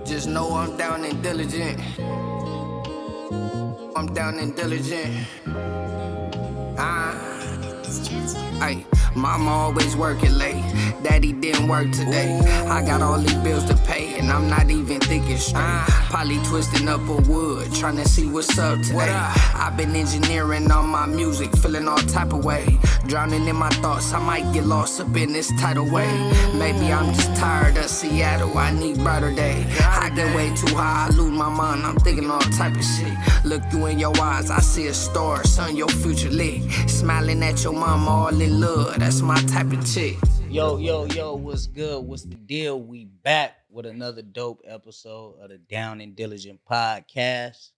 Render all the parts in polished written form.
Just know I'm down and diligent. I'm down and diligent. Ay, mama always working late. Daddy didn't work today. I got all these bills to pay, and I'm not even thinking straight. Probably twisting up a wood, trying to see what's up today. I've been engineering all my music, feeling all type of way. Drowning in my thoughts, I might get lost up in this tidal wave. Maybe I'm just tired of Seattle, I need brighter day. I get way too high, I lose my mind, I'm thinking all type of shit. Look you in your eyes, I see a star, son, your future lit. Smiling at your mama, all in love, that's my type of chick. Yo, what's good? What's the deal? We back with another dope episode of the Down and Diligent podcast.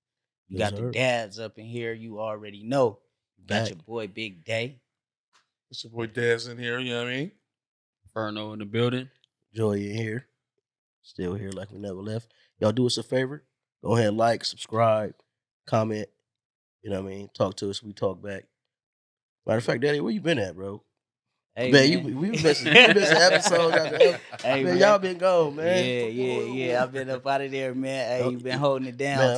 You got the dads up in here, you already know. You got your boy Big Day. It's your boy Daz in here, you know what I mean? Ferno in the building. Joy in here. Still here like we never left. Y'all do us a favor. Go ahead and like, subscribe, comment. You know what I mean? Talk to us. We talk back. Matter of fact, Daddy, where you been at, bro? Hey, man, we missing episodes after episode. Hey, man, y'all been gone, man. Yeah. I've been up out of there, man. Hey, you been holding it down. Man,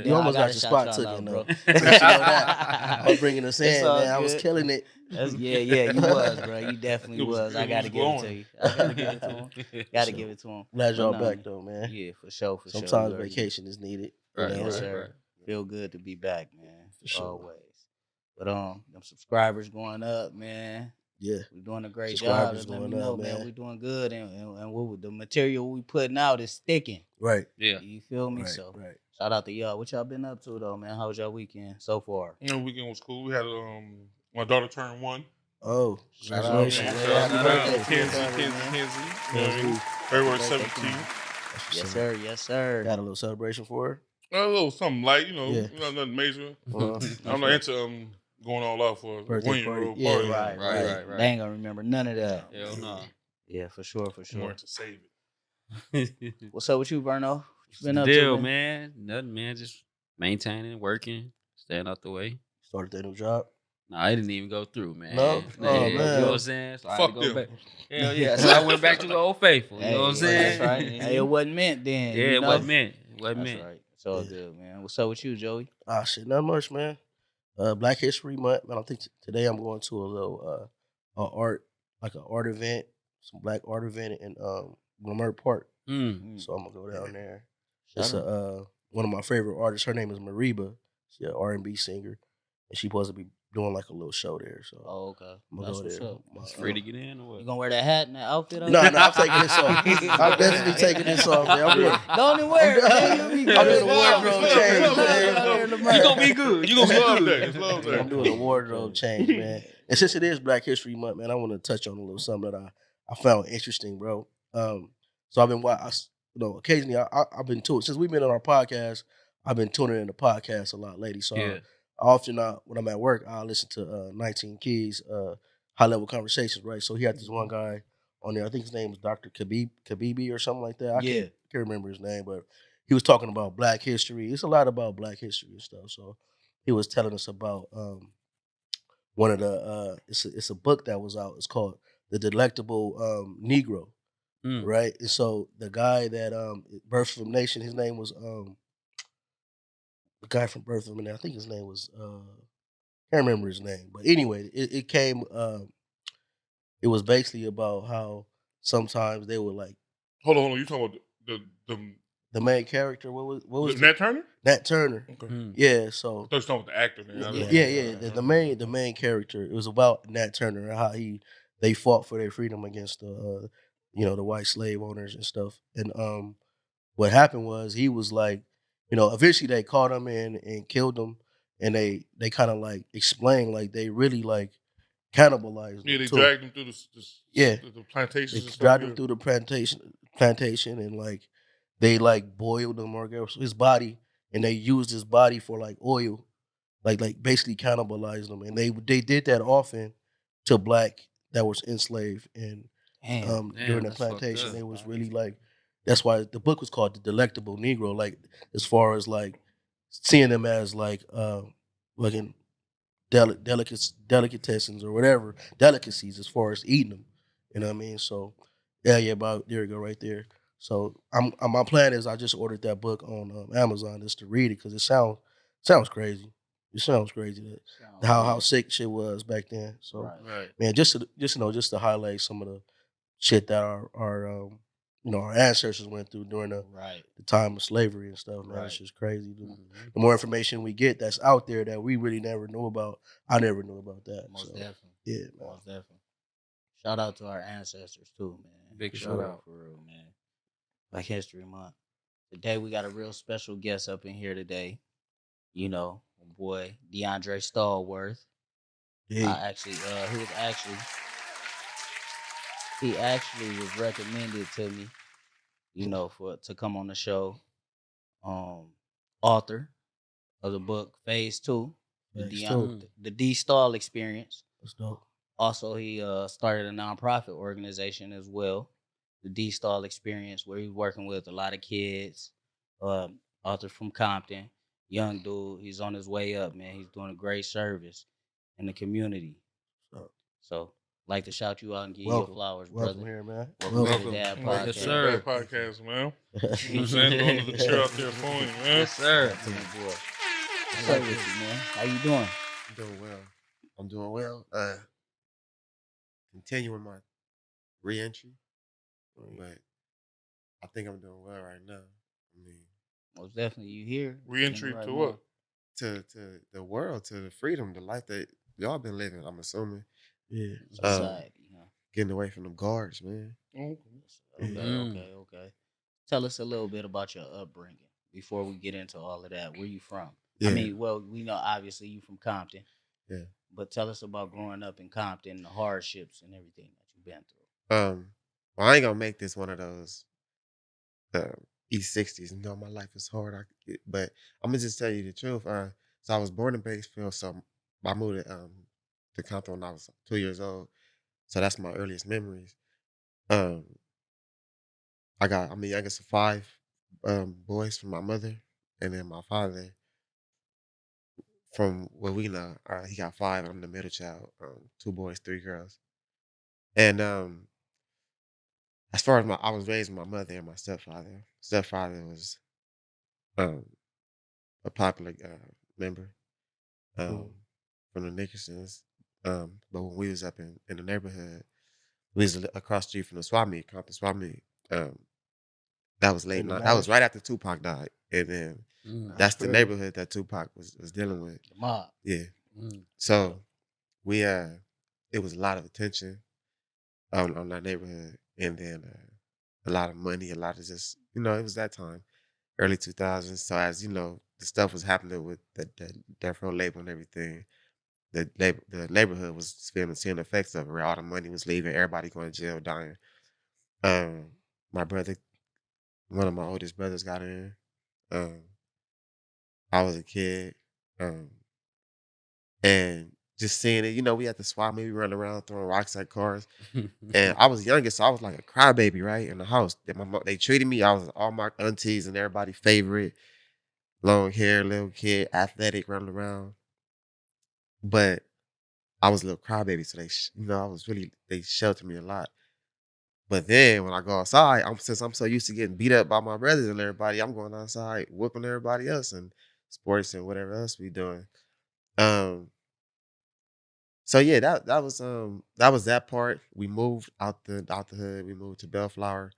you almost got your spot taken, though. I was bringing us in, man. Good. I was killing it. Yeah, you was, bro. You definitely was. I got to give it to you. I got to give it to him. Got to give it to him. Glad y'all back, though, man. Yeah, for sure. Sometimes vacation is needed. Right. Feel good to be back, man. For sure. Always. But them subscribers going up, man. Yeah, we're doing a great job. Let me know, man. We're doing good, and what the material we putting out is sticking. Right. Yeah. You feel me? Right. Shout out to y'all. What y'all been up to though, man? How was y'all weekend so far? You know, weekend was cool. We had my daughter turned 1. Oh, congratulations! Kenzie. You know what I mean? February 17th. Yes, sir. Got a little celebration for her. A little something light, nothing major. I'm not into going all out for a 1-year-old party. Right. They ain't gonna remember none of that. Hell no. Yeah, for sure. More to save it. What's up with you, Verno? What you been up to, man? Nothing, man. Just maintaining, working, staying out the way. Started that new job? No, I didn't even go through, man. No? Man. You know what I'm saying? So I had to go back. Hell yeah. So I went back to the old faithful. You know what I'm saying? That's right. Hey, it wasn't meant then. Yeah, it wasn't meant. That's right. It's all good, man. What's up with you, Joey? Shit, not much, man. Black History Month, man. I think today I'm going to a little art event, some black art event in Lamert Park. So I'm gonna go down there. It's one of my favorite artists. Her name is Mariba. She's an R&B singer, and she's supposed to be doing like a little show there. So okay, I'm gonna go there. It's free to get in, or what? You gonna wear that hat and that outfit? No, I'm taking this off. I'm definitely taking this off, man. Don't even wear it. I'm doing a wardrobe change, man. You gonna be good. You gonna be good. I'm doing a wardrobe change, man. And since it is Black History Month, man, I want to touch on a little something that I found interesting, bro. So I've been, occasionally I've been tuning since we've been on our podcast. I've been tuning in the podcast a lot lately. So I often, when I'm at work, I listen to 19 Keys, High Level Conversations, right? So he had this one guy on there. I think his name was Dr. Kabibi or something like that. I can't remember his name, but he was talking about Black history. It's a lot about Black history and stuff. So he was telling us about one of the it's a book that was out. It's called The Delectable Negro, right? And so the guy that Birth of a Nation, his name was the guy from Birth of a Nation. I think his name was can't remember his name, but anyway, it came. It was basically about how sometimes they were like. Hold on. You talking about the main character? What was Nat Turner? Nat Turner. Okay. Yeah. So. I thought you talking about the actor. Man. Yeah. The main character. It was about Nat Turner and how they fought for their freedom against the white slave owners and stuff. And what happened was he was like, eventually they caught him and killed him, and they kind of like explained like they really like cannibalized him. Yeah, they dragged him through the plantations. They dragged him through the plantation, and like they like boiled him or his body, and they used his body for like oil, like basically cannibalized him, and they did that often to black that was enslaved and during the plantation. It was really like. That's why the book was called The Delectable Negro, like as far as like seeing them as like looking delicatessens or whatever, delicacies as far as eating them. You know what I mean? So yeah, about there you go right there. So my plan is I just ordered that book on Amazon just to read it because it sounds crazy. It sounds crazy that how sick shit was back then. So man, just to highlight some of the shit that our our ancestors went through during the time of slavery and stuff, man. It's just crazy. The more information we get that's out there that we really never knew about, I never knew about that. Most definitely. Yeah, man. Most definitely. Shout out to our ancestors too, man. Big shout out. For real, man. Black History Month. Today we got a real special guest up in here today. You know, my boy DeAndre Stallworth. Yeah. He actually was recommended to me, to come on the show. Author of the book Phase 2, the Dee Stall experience. That's dope. Also, he started a nonprofit organization as well, the Dee Stall experience, where he's working with a lot of kids. Author from Compton, young dude. He's on his way up, man. He's doing a great service in the community. So, like to shout you out and give you your flowers, welcome brother. Here, man. Welcome to the D.A.D. podcast. Yes, sir. Podcast, man. You know what I'm saying? Going to the chair out there for you, man. Yes, sir. What's up with you, man? How you doing? I'm doing well. Continuing my re-entry, but I think I'm doing well right now. I mean, most definitely, you here. Re-entry to what? To the world, to the freedom, the life that y'all been living. I'm assuming. Yeah. Society. Getting away from them guards, man. Okay. Tell us a little bit about your upbringing before we get into all of that. Where you from? Yeah. I mean, well, we know obviously you from Compton. Yeah. But tell us about growing up in Compton, the hardships and everything that you've been through. Well, I ain't gonna make this one of those E60s. You know, my life is hard. But I'm gonna just tell you the truth. So I was born in Batesville, so I moved to Compton when I was 2 years old. So that's my earliest memories. I'm the youngest of 5 boys from my mother, and then my father, from what we know, he got 5. I'm the middle child. 2 boys, 3 girls. And as far as I was raised with my mother and my stepfather. Stepfather was a popular member from the Nickersons. But when we was up in the neighborhood, we was across the street from the swap meet, Compton swap meet. That was late night. That was right after Tupac died, and then that's the neighborhood that Tupac was dealing with. The mob. Yeah. So we it was a lot of attention on that neighborhood, and then a lot of money, a lot of just it was that time, early 2000s. So as you know, the stuff was happening with the Death Row label and everything. The neighborhood was seeing the effects of it, where all the money was leaving, everybody going to jail, dying. My brother, one of my oldest brothers, got in. I was a kid, and just seeing it, we had to swap me, we run around throwing rocks at cars, and I was youngest, so I was like a crybaby, right, in the house. They treated me, I was all my aunties and everybody's favorite, long hair, little kid, athletic, running around, but I was a little crybaby, so they sheltered me a lot. But then when I go outside, since I'm so used to getting beat up by my brothers and everybody, I'm going outside whooping everybody else and sports and whatever else we doing. So yeah, that was that part. We moved out the hood. We moved to Bellflower.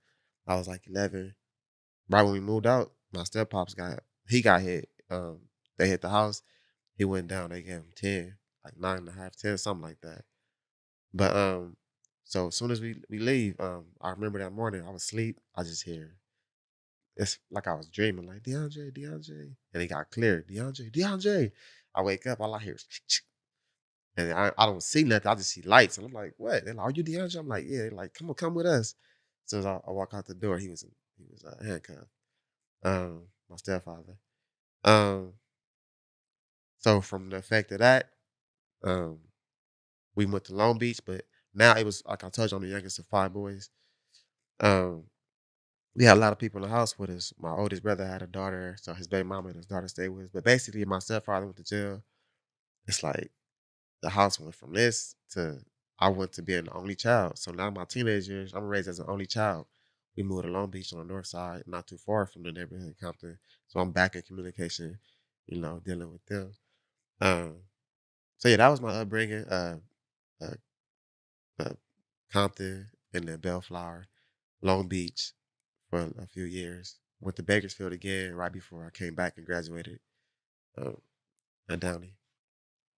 I was like 11. Right when we moved out, my step pops got hit. They hit the house. He went down. They gave him 10, like 9.5, 10, something like that. But so as soon as we leave, I remember that morning I was asleep. I just hear, it's like I was dreaming, like DeAndre, and it got clear, DeAndre. I wake up, all I hear is, and I don't see nothing. I just see lights, and I'm like, what? They're like, are you DeAndre? I'm like, yeah. They're like, come with us. So as I walk out the door, he was handcuffed. My stepfather. So from the effect of that, we went to Long Beach, but now it was like I told you, I'm the youngest of 5 boys. We had a lot of people in the house with us. My oldest brother had a daughter, so his baby mama and his daughter stayed with us. But basically, my stepfather went to jail. It's like the house went from this to I went to being the only child. So now my teenage years, I'm raised as an only child we moved to Long Beach on the north side, not too far from the neighborhood in Compton. So I'm back in communication, dealing with them. So yeah, that was my upbringing. Uh, uh, Compton and then Bellflower, Long Beach for a few years. Went to Bakersfield again right before I came back and graduated at Downey.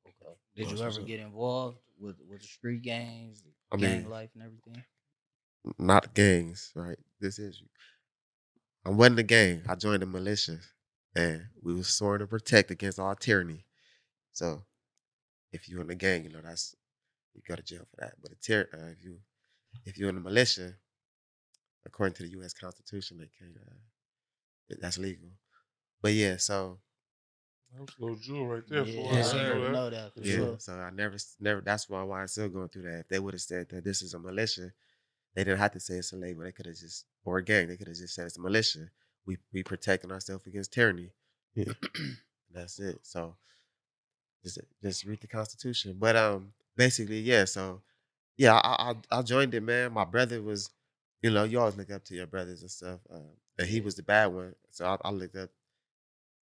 Okay. Did you ever get involved with the street gangs, I gang mean, life, and everything? not gangs, right? I wasn't a gang. I joined the militia, and we was sworn to protect against all tyranny. So if you're in a gang, that's you go to jail for that. But if you're in the militia, according to the U.S. Constitution, they can't. That's legal. But yeah, so That was a little jewel right there. For Yeah, I didn't know that. for yeah, sure. so I never. That's why I'm still going through that. If they would have said that this is a militia, they didn't have to say it's a label. They could have just or a gang. They could have just said it's a militia. We protecting ourselves against tyranny. Yeah, that's it. So just read the Constitution. But basically, yeah. So yeah, I joined it, man. My brother was, you always look up to your brothers and stuff. And he was the bad one, so I looked up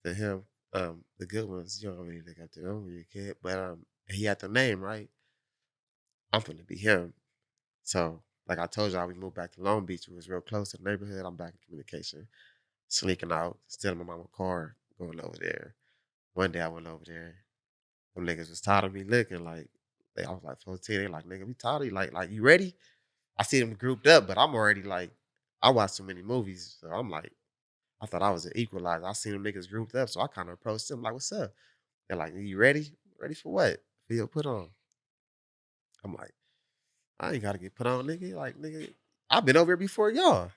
to him. The good ones, you don't really look up to them when you're a kid. But he had the name right. I'm finna be him. So like I told y'all, we moved back to Long Beach. We was real close to the neighborhood. I'm back in communication, sneaking out, stealing my mama's car, going over there. One day I went over there. Them niggas was tired of me looking like. I was like 14. They like, nigga, we tired of you. Like, you ready? I see them grouped up, but I'm already like, I watched so many movies, so I'm like, I thought I was an equalizer. I seen them niggas grouped up, so I kind of approached them like, what's up? They're like, you ready? Ready for what? For your put on. I'm like, I ain't gotta get put on, nigga. Like, nigga, I've been over here before y'all.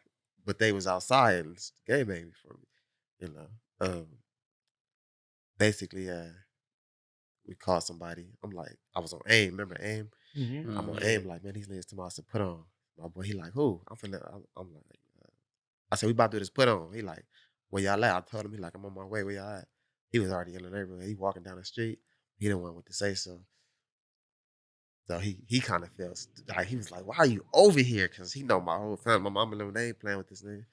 But they was outside and game bang before me. You know. Basically, we called somebody. I'm like, I was on AIM. Remember AIM? Mm-hmm. I'm on AIM like, man, these niggas tomorrow to put on. My boy, he like, who? I'm like, I said, we about to do this put on. He like, where y'all at? I told him, he like, I'm on my way. Where y'all at? He was already in the neighborhood. He walking down the street. He didn't want what to say, so he kind of felt like he was like, why are you over here? Because he know my whole family, my mom and them, they ain't playing with this nigga.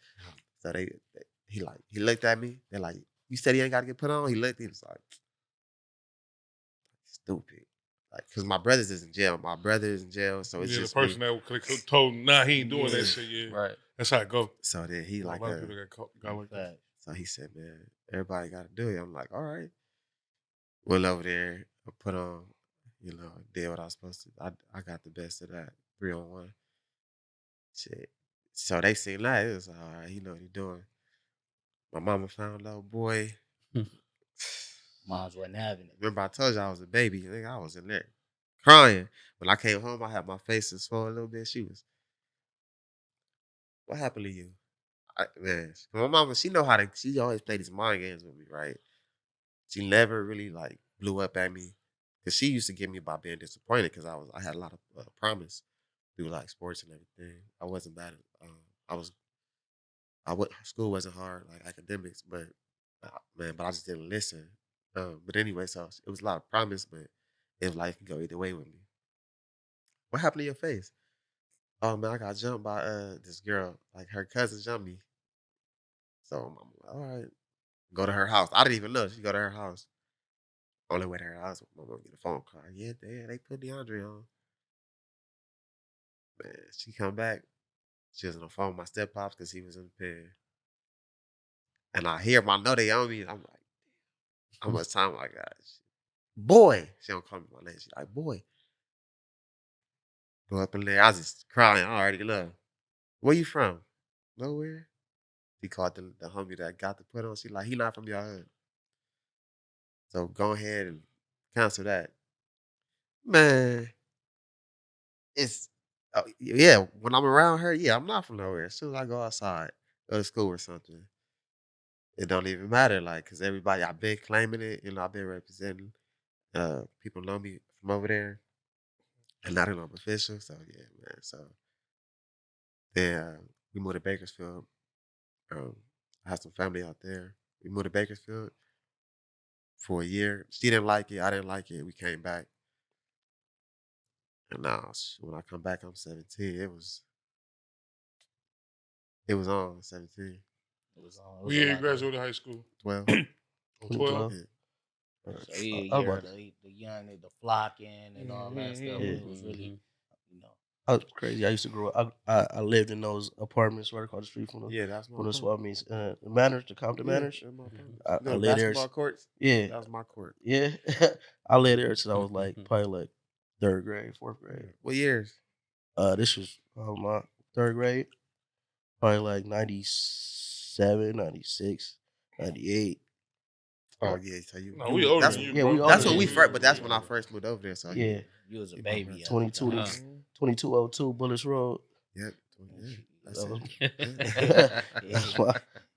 So he looked at me. They're like, you said he ain't got to get put on? He looked, he was like, stupid. Like, because my brother's is in jail. My brother is in jail, so it's just the person me. that told him, nah, he ain't doing that shit. Yeah, Right. That's how it go. So then he like, a lot of people got like that. so he said, man, everybody got to do it. I'm like, all right. Went over there, put on, did what I was supposed to. I got the best of that 3-on-1. Shit. So they seen that. It was all right. He know what he doing. My mama found out, boy. Moms wasn't having it. Remember I told you I was a baby. Nigga, I was in there crying. When I came home, I had my face swollen a little bit. She was, what happened to you? Man, my mama, she always played these mind games with me, right? She never really like blew up at me. Cause she used to get me about being disappointed because I had a lot of promise through like sports and everything. I wasn't bad at, school wasn't hard, like academics, but but I just didn't listen. But anyway, so it was a lot of promise, but if life can go either way with me. What happened to your face? Oh man, I got jumped by this girl. Like her cousin jumped me. So I'm like, all right, go to her house. I didn't even know. She go to her house. Only way to her house, my mom get a phone call. Yeah, they put DeAndre on. Man, she come back. She was on the phone with my step pops because he was in the pen. And I hear him. I know they on me. I'm like, how much time I got? Boy. She don't call me my name. She like, boy. Go up in there. I was just crying. I already love. Where you from? Nowhere. He called the homie that got the put on. She like, he not from your hood. So go ahead and cancel that. Man, it's, yeah, when I'm around her, yeah, I'm not from nowhere. As soon as I go outside, go to school or something, it don't even matter. Like, because everybody, I've been claiming it, I've been representing. People know me from over there. And not I'm official. So, yeah, man. So, then we moved to Bakersfield. I had some family out there. We moved to Bakersfield for a year. She didn't like it. I didn't like it. We came back. And now, when I come back, I'm 17. It was on 17. It was on. We ain't graduated high school. 12. 12. Yeah. So you hear the young, the flocking and all that stuff. Yeah. It was really, you know. I was crazy. I used to grow up. I lived in those apartments right across the street from That's my the swap meets. The Manors, the Compton Manors. I lived there. Basketball courts? Yeah. That was my court. Yeah. I lived there since I was like probably like 3rd grade, 4th grade. What years? This was my 3rd grade. Probably like 97, 96, 98. Oh yeah, so you. No, we older than you, bro. We older That's than when we you. first, but that's when I first moved over there. So Yeah. You was a baby. 2202 Bullets Road. Yep. That's Yeah. That's my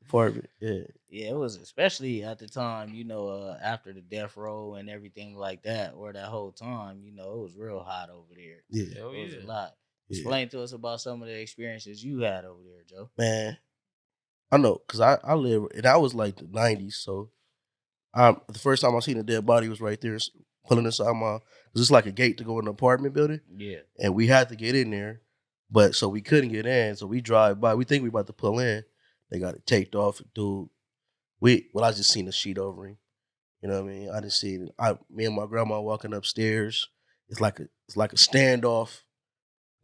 apartment. Yeah. Yeah, it was especially at the time, you know, after the death row and everything like that, or that whole time, you know, it was real hot over there. Yeah. It was a lot. Explain to us about some of the experiences you had over there, Joe. Man, I know, cause I live, and I was like the 90s, so the first time I seen a dead body was right there, pulling inside cause it's like a gate to go in the apartment building. Yeah. And we had to get in there, but so we couldn't get in, so we drive by. We think we about to pull in. They got it taped off, dude. I just seen the sheet over him. You know what I mean? I just seen it. Me and my grandma walking upstairs. It's like a standoff.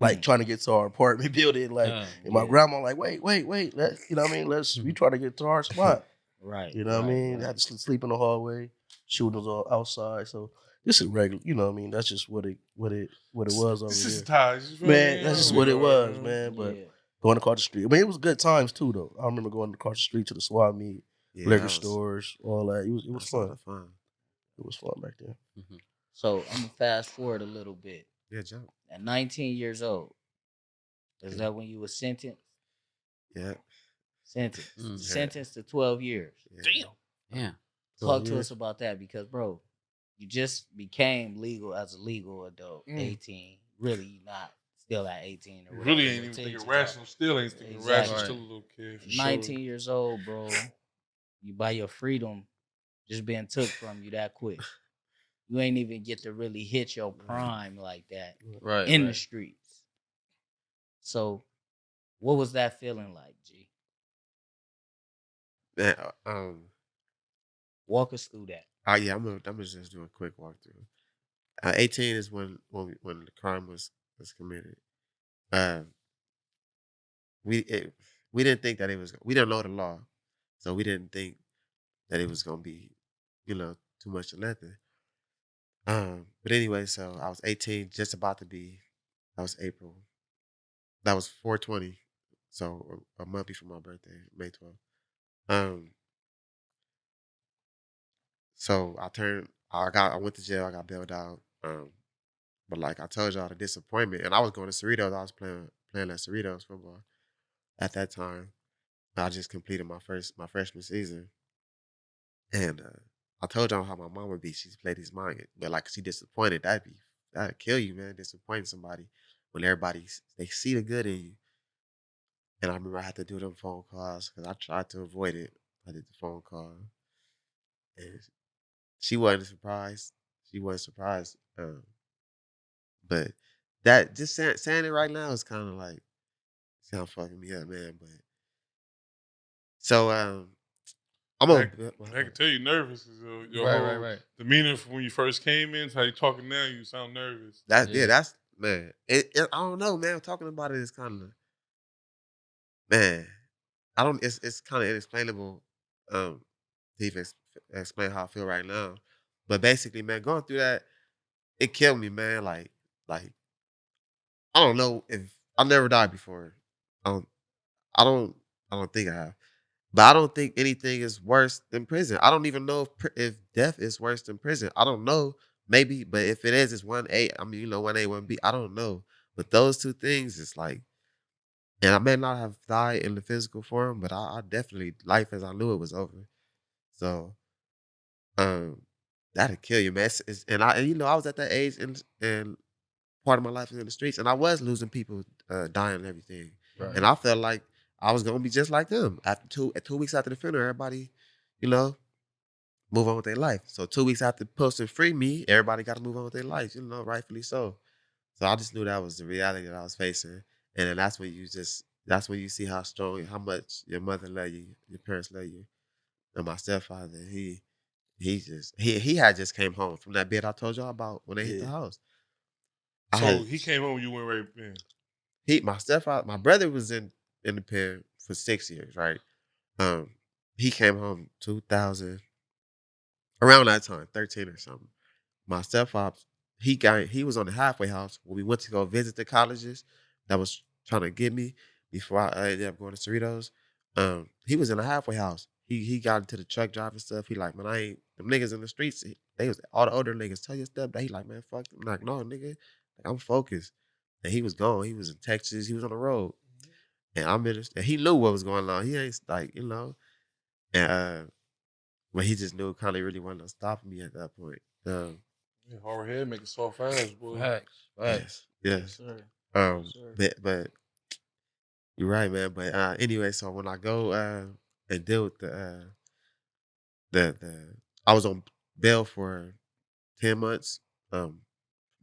Like trying to get to our apartment building, and my grandma like, wait, you know what I mean? We try to get to our spot, right? You know what I mean? Right. I had to sleep in the hallway, shooters all outside. So this is regular, you know what I mean? That's just what it was over there. Man, that's just what it was, man. But going across the street, I mean, it was good times too, though. I remember going across the street to the swap meet, liquor stores, all that. It was fun. It was fun back then. Mm-hmm. So I'm gonna fast forward a little bit. Yeah, jump. At 19 years old, is that when you were sentenced? Yeah. Sentenced to 12 years. Yeah. Damn. Talk to us about that because, bro, you just became legal as a legal adult, 18. Really not still at 18. Or really ain't even thinking rational. Still ain't thinking rational. Still a little kid. 19 years old, bro. You buy your freedom just being took from you that quick. You ain't even get to really hit your prime like that in the streets. So, what was that feeling like, G? Man, walk us through that. Yeah, I'm gonna just do a quick walkthrough. 18 is when the crime was committed. We didn't think that it was. We didn't know the law, so we didn't think that it was gonna be, too much or nothing. But anyway, so I was 18, just about to be. That was April. That was 4/20, so a month before my birthday, May 12th. So I went to jail. I got bailed out. But like I told y'all, the disappointment, and I was going to Cerritos. I was playing at Cerritos football at that time. I just completed my freshman season, and I told y'all how my mom would be. She's played his mind, but like she disappointed. That'd kill you, man. Disappointing somebody when they see the good in you. And I remember I had to do them phone calls because I tried to avoid it. I did the phone call, and she wasn't surprised. But that just saying it right now is kind of like sound fucking me up, man. But so I'm I can tell you nervous. Your whole demeanor from when you first came in, how you talking now, you sound nervous. That's man. I don't know, man. Talking about it is kind of man. I don't. It's kind of inexplainable to even explain how I feel right now. But basically, man, going through that, it killed me, man. Like I don't know if I've never died before. I don't think I have. But I don't think anything is worse than prison. I don't even know if death is worse than prison. I don't know. Maybe, but if it is, it's 1A. I mean, 1A, 1B. I don't know. But those two things, it's like, and I may not have died in the physical form, but I definitely, life as I knew it was over. So, that'll kill you, man. And I was at that age, and part of my life is in the streets, and I was losing people, dying and everything. Right. And I felt like I was gonna be just like them. After 2 weeks after the funeral, everybody, move on with their life. So 2 weeks after posting free me, everybody got to move on with their life, rightfully so. So I just knew that was the reality that I was facing. And then that's when you just that's when you see how strong, how much your mother love you, your parents love you. And my stepfather, he had just came home from that bed I told y'all about when they hit the house. So he came home, you went right in. My stepfather, my brother was in the pen for 6 years, right? He came home 2000, around that time, 13 or something. My stepfather, he was on the halfway house when we went to go visit the colleges that was trying to get me before I ended up going to Cerritos. He was in the halfway house. He got into the truck driving stuff. He like, man, I ain't them niggas in the streets. They was all the older niggas. Tell your stepdad. He like, man, fuck them. I'm like, no, nigga, like, I'm focused. And he was gone. He was in Texas. He was on the road. And and he knew what was going on. He ain't like, and but he just knew kind of really wanted to stop me at that point. Hard head make it soft ass, boy. Facts. Yes. Sir. But you're right, man. But anyway, so when I go and deal with the I was on bail for 10 months,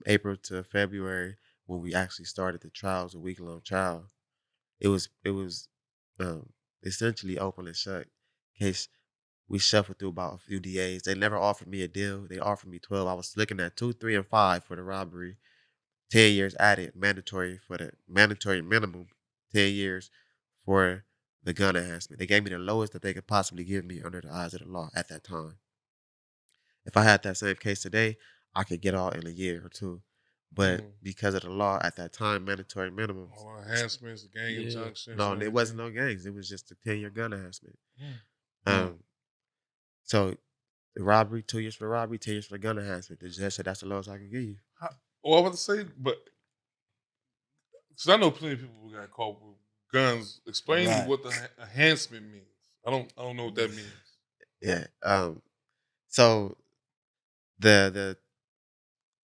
April to February, when we actually started the trials, a week-long trial. It was essentially open and shut. In case we shuffled through about a few DAs. They never offered me a deal. They offered me 12. I was looking at 2, 3, and 5 for the robbery. 10 years added, mandatory minimum, 10 years for the gun enhancement. They gave me the lowest that they could possibly give me under the eyes of the law at that time. If I had that same case today, I could get out in a year or two. But because of the law at that time, mandatory minimum. All enhancements, gang injunctions. No, there wasn't no gangs. It was just a 10-year gun enhancement. So the robbery, 2 years for the robbery, 10 years for the gun enhancement. The judge said that's the lowest I can give you. Well, I was about to say, but because I know plenty of people who got caught with guns. Explain to me what the enhancement means. I don't know what that means. Yeah. So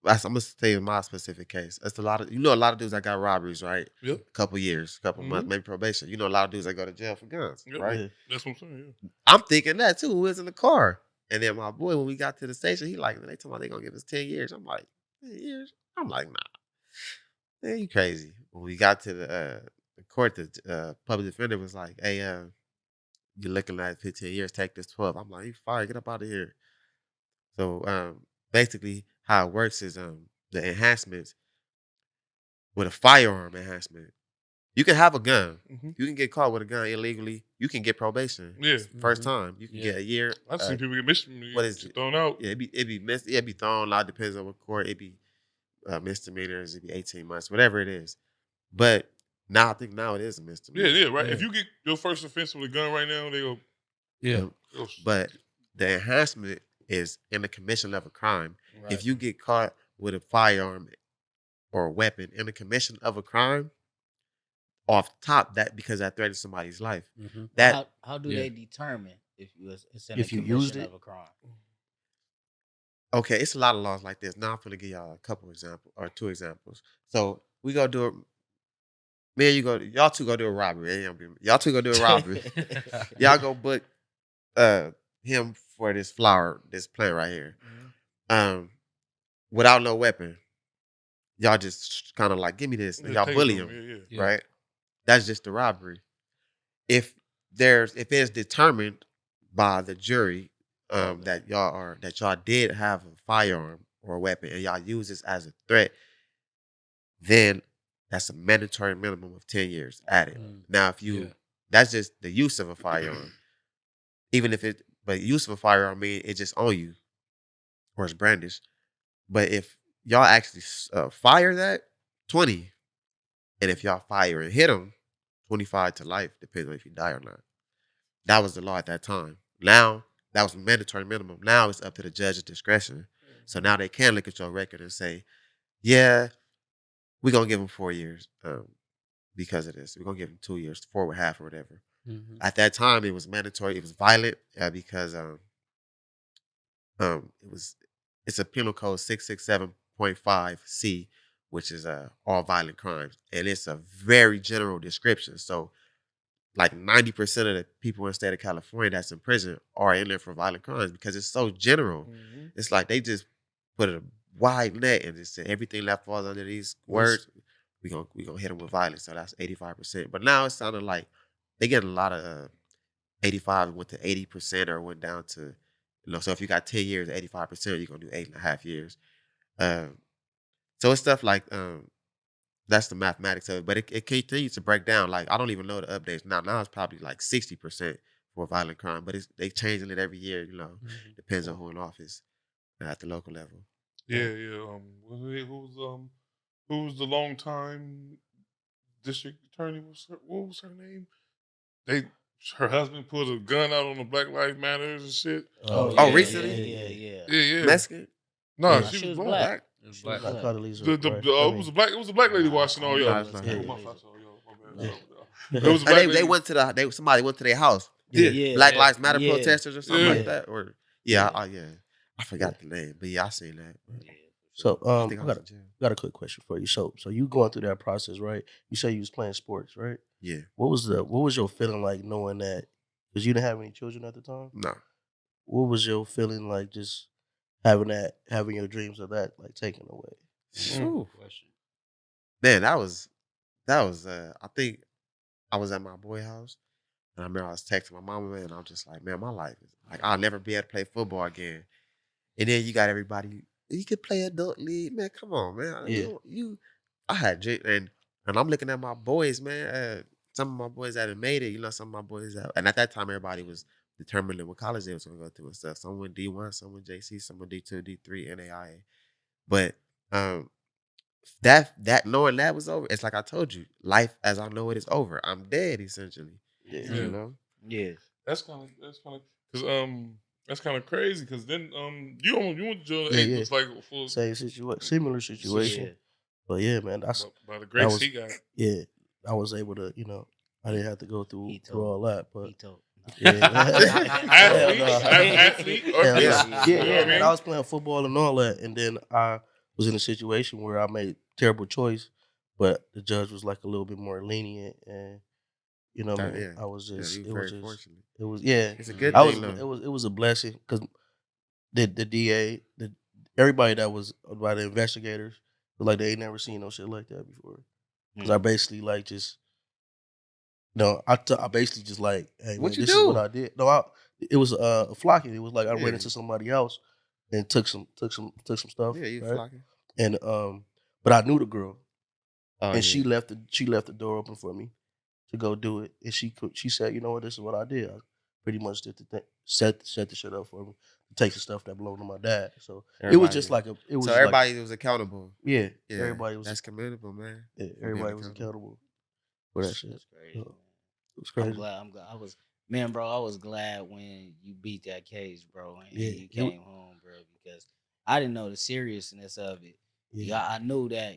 I'm gonna say in my specific case, it's a lot of dudes that got robberies, right? Yep. A couple years, months, maybe probation. You know a lot of dudes that go to jail for guns, right? Yeah. That's what I'm saying. Yeah. I'm thinking that too. Who was in the car? And then my boy, when we got to the station, he like, they told me they gonna give us 10 years. I'm like, 10 years? I'm like, nah. Man, you crazy. When we got to the court, the public defender was like, hey, you're looking at 15 years, take this 12. I'm like, you fired, get up out of here. So basically how it works is the enhancements with a firearm enhancement. You can have a gun. Mm-hmm. You can get caught with a gun illegally. You can get probation. Yeah. First time. You can get a year. I've seen people get thrown out. Yeah, it'd be thrown out, depends on what court. It'd be misdemeanors, it'd be 18 months, whatever it is. But now I think now it is a misdemeanor. Yeah, right. Yeah. If you get your first offense with a gun right now, they go. Yeah. But the enhancement is in the commission of a crime. Right. If you get caught with a firearm or a weapon in the commission of a crime, off top that because that threatens somebody's life. Mm-hmm. How do they determine if it's in the commission of a crime? Okay, it's a lot of laws like this. Now I'm gonna give y'all a couple examples or 2 examples. So we go do it. Me and y'all two go do a robbery. Y'all two go do a robbery. Y'all go book him for this plant right here. Mm-hmm. Without no weapon. Y'all just kind of like, give me this. And y'all bully him. Yeah. Right? That's just the robbery. If it's determined by the jury that y'all did have a firearm or a weapon and y'all use this as a threat, then that's a mandatory minimum of 10 years added. Now, that's just the use of a firearm. But use of a firearm means it's just on you or it's brandished. But if y'all actually fire that, 20. And if y'all fire and hit them, 25 to life, depending on if you die or not. That was the law at that time. Now, that was a mandatory minimum. Now it's up to the judge's discretion. So now they can look at your record and say, yeah, we're going to give him 4 years because of this. We're going to give him 2 years, 4.5 or whatever. Mm-hmm. At that time, it was mandatory. It was violent because it's a penal code 667.5C, which is all violent crimes. And it's a very general description. So like 90% of the people in the state of California that's in prison are in there for violent crimes because it's so general. Mm-hmm. It's like they just put a wide net and just said everything that falls under these words, we gonna hit them with violence. So that's 85%. But now it sounded like they get a lot of 85 went to 80% or went down to, so if you got 10 years, 85%, you're gonna do 8.5 years. So it's stuff like that's the mathematics of it, but it continues to break down. Like I don't even know the updates now. Now it's probably like 60% for violent crime, but they changing it every year. Depends on who in office at the local level. Yeah. Who was the longtime district attorney? What was her name? Her husband put a gun out on the Black Lives Matters and shit. Recently? Yeah. Mexican? No, Nah, she was black. It was black. It was a black lady watching all y'all. It's not It was a black lady. They went to somebody went to their house. Yeah. Black Lives Matter protesters or something like that. Or Yeah. I forgot the name, but I seen that. So I think I was in jail. got a quick question for you. So you going through that process, right? You say you was playing sports, right? Yeah. What was your feeling like knowing that? Because you didn't have any children at the time. No. What was your feeling like just having your dreams of that like taken away? Man, that was I think I was at my boy house and I remember I was texting my mama, man, and I'm just like, man, my life is like I'll never be able to play football again. And then you got everybody, you could play adult league, man. Come on, man. Yeah. I had and I'm looking at my boys, man. Some of my boys that had made it, some of my boys that, and at that time everybody was determining what college they was gonna go to and stuff. Some went D1, some went JC, some went D2, D3, NAIA. But that knowing that was over, it's like I told you, life as I know it is over. I'm dead essentially. Yeah. Yeah. That's kind of because that's kind of crazy because then you went to jail. Yeah. Looks like full Similar situation. But yeah, man, that's by the grace he got. Yeah, I was able to, I didn't have to go through all that, but athlete. Man, I was playing football and all that, and then I was in a situation where I made a terrible choice, but the judge was like a little bit more lenient, and I was just, it was fortunate. It's a good thing. It was a blessing because the DA, everybody that was by the investigators, like they ain't never seen no shit like that before. Because I basically like just, I basically just like, hey, man, this is what I did. No, it was a flocking. It was like I ran into somebody else and took some stuff. Yeah, you right? flocking. And but I knew the girl, and she yeah. left the door open for me to go do it. And she said, you know what, this is what I did. I pretty much did set the shit up for me to take the stuff that belonged to my dad. So it was just like everybody was accountable. Yeah, everybody was. That's commendable, man. Yeah, everybody was accountable for that shit. That's crazy. It was crazy. I'm glad. I was glad when you beat that case, bro, and you came home, bro, because I didn't know the seriousness of it. Yeah, I knew that,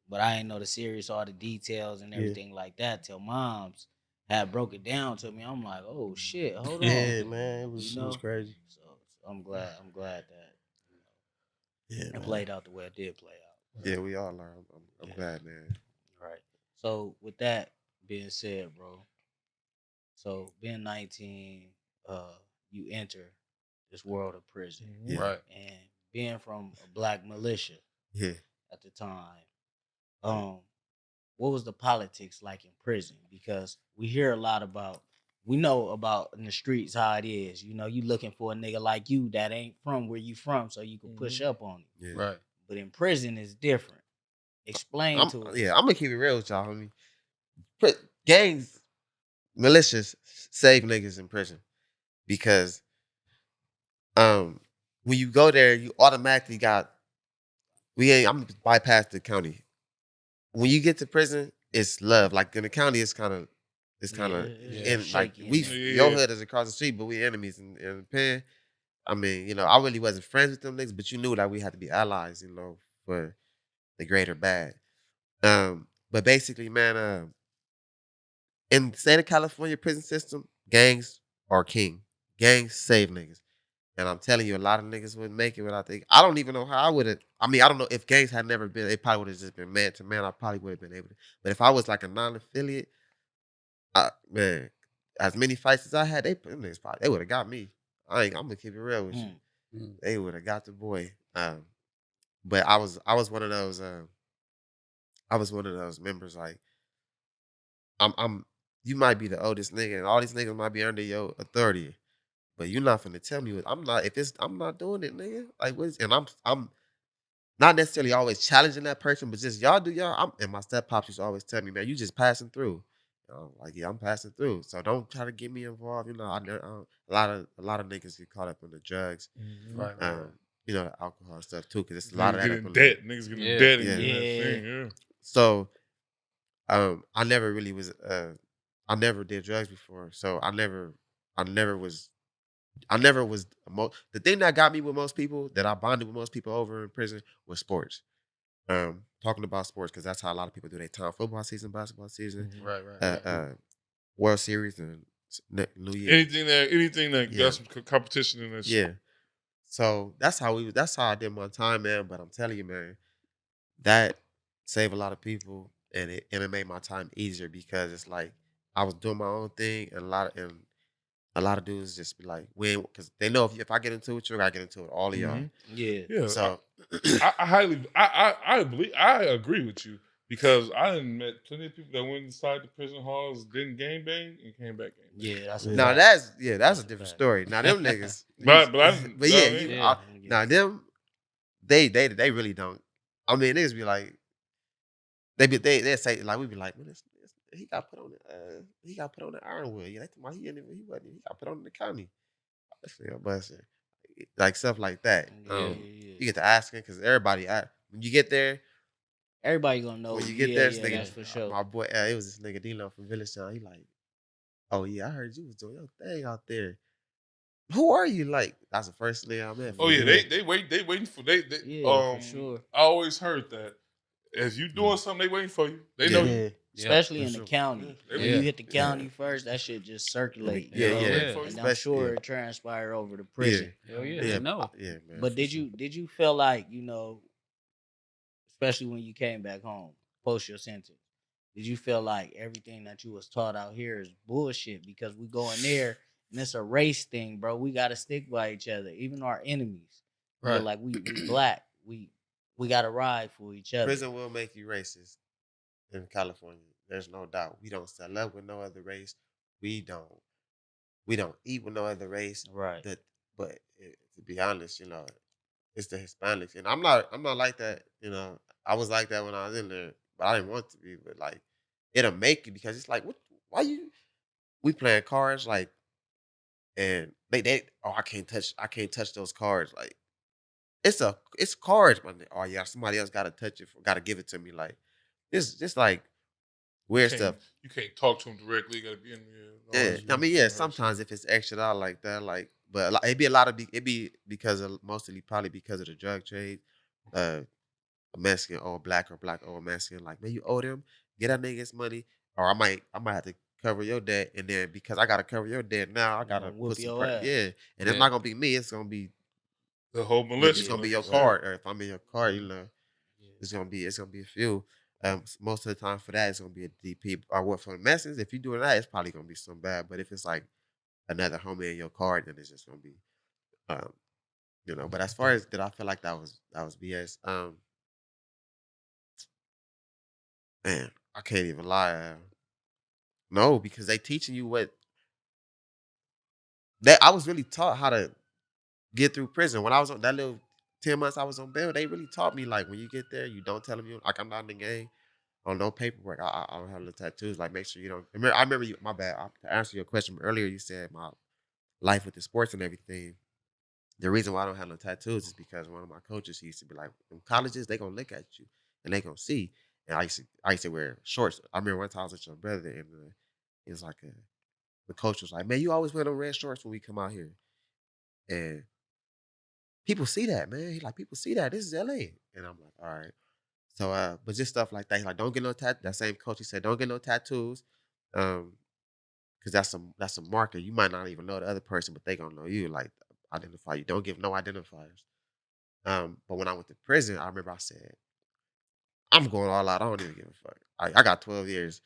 but I didn't know the serious, all the details and everything like that till moms had broke it down to me. I'm like, oh shit, hold on. Yeah, man, it was crazy. So I'm glad that it played out the way it did play out. Yeah, we all are. I'm glad, man. Right. So with that being said, bro, so being 19, you enter this world of prison. Yeah. Right. And being from a black militia at the time, what was the politics like in prison? Because we hear a lot we know about in the streets how it is. You looking for a nigga like you that ain't from where you from so you can push up on him. Yeah. Right. But in prison it's different. Explain to us. Yeah, I'm gonna keep it real with y'all, homie. Gangs, militias save niggas in prison because when you go there, you automatically I'm gonna bypass the county. When you get to prison, it's love. Like in the county, it's kind of like your hood is across the street, but we enemies in the pen. I mean, I really wasn't friends with them niggas, but you knew that we had to be allies, for the greater bad. But basically, man, in the state of California prison system, gangs are king. Gangs save niggas. And I'm telling you, a lot of niggas wouldn't make it without I don't even know how I would have. I don't know if gangs had never been, they probably would have just been man to man. I probably would have been able to. But if I was like a non-affiliate, man, as many fights as I had, they would have got me. I'm gonna keep it real with you. They would have got the boy. But I was one of those. I was one of those members. Like, I'm. You might be the oldest nigga, and all these niggas might be under your authority, but you're not finna tell me what I'm not. If it's I'm not doing it, nigga. Like, what is? And I'm not necessarily always challenging that person, but just y'all do y'all. And my step pops used to always tell me, man, you just passing through. Like, yeah, I'm passing through. So don't try to get me involved. You know, a lot of niggas get caught up in the drugs, Right. you know, the alcohol and stuff too, because it's a lot of Niggas that. getting debt. Niggas getting debt and getting that thing. Yeah. So, I never really was. I never did drugs before, so I never was. The thing that got me with most people, that I bonded with most people over in prison, was sports. Talking about sports, because that's how a lot of people do their time. Football season, basketball season, Right. World Series, and New Year. Anything that got some competition in that shit. Yeah. So that's how I did my time, man. But I'm telling you, man, that saved a lot of people, and it made my time easier, because it's like I was doing my own thing, and a lot of dudes just be like, when, because they know if I get into it, you're gonna get into it, all of y'all. Yeah. So I agree with you, because I done met plenty of people that went inside the prison halls, didn't gang bang, and came back gang bang. Yeah, that's a now fact. that's a different story. Now them niggas, but yeah, now them they really don't. I mean, niggas be like, they say, like, we be like, man, he got put on the Ironwood. Yeah, they talking about he got put on the county. But like stuff like that. You get to asking, because everybody when you get there. Everybody gonna know. When you get there, this nigga, that's for sure. my boy, it was this nigga Dino from Village Town. He like, oh yeah, I heard you was doing your thing out there. Who are you? Like, that's the first nigga I met. Oh yeah, they waiting for for sure. I always heard that if you doing something, they waiting for you. They know you. Especially in the county. Yeah. When you hit the county first, that shit just circulate. Yeah. And I'm sure it transpire over to prison. No. Yeah, man. But did you feel like, especially when you came back home post your sentence, did you feel like everything that you was taught out here is bullshit? Because we go in there and it's a race thing, bro. We gotta stick by each other, even our enemies. Right. Like we black. We gotta ride for each other. Prison will make you racist in California. There's no doubt. We don't sell up with no other race. We don't eat with no other race. Right. But to be honest, it's the Hispanics, and I'm not like that. I was like that when I was in there, but I didn't want to be. But like, it'll make you, because it's like, we playing cards, like, and I can't touch those cards. Like, it's cards, but oh yeah, somebody else gotta touch it, gotta give it to me. Like, it's just like weird stuff. You can't talk to them directly. You gotta be in there. Yeah, I mean, sometimes if it's extra out like that, like, but it'd be mostly probably because of the drug trade. A Mexican or black or Mexican, like, man, you owe them, get that nigga his money, or I might have to cover your debt, and then because I gotta cover your debt now, I gotta put some ass. and it's not gonna be me, it's gonna be the whole militia. It's gonna be your card, or if I'm in your car, it's gonna be a few. Most of the time for that, it's gonna be a DP. Or what for the Mexicans, if you're doing that, it's probably gonna be some bad. But if it's like another homie in your card, then it's just gonna be, But as far as did I feel like that was BS? Man, I can't even lie. No, because they teaching you I was really taught how to get through prison. When I was on that little 10 months I was on bail, they really taught me, like, when you get there, you don't tell them like, I'm not in the gang, on no paperwork. I don't have no tattoos. Like, make sure you don't. I remember you. My bad. To answer your question earlier, you said my life with the sports and everything. The reason why I don't have no tattoos is because one of my coaches, he used to be like, in colleges, they gonna look at you and they gonna see. And I used to wear shorts. I remember one time I was with your brother, and it was like the coach was like, man, you always wear them red shorts when we come out here. And people see that, man. He like, people see that. This is LA. And I'm like, all right. So, but just stuff like that. He's like, don't get no tattoo. That same coach, he said, don't get no tattoos. Because that's a marker. You might not even know the other person, but they gonna know you. Like, identify you. Don't give no identifiers. But when I went to prison, I remember I said, I'm going all out. I don't even give a fuck. I got 12 years.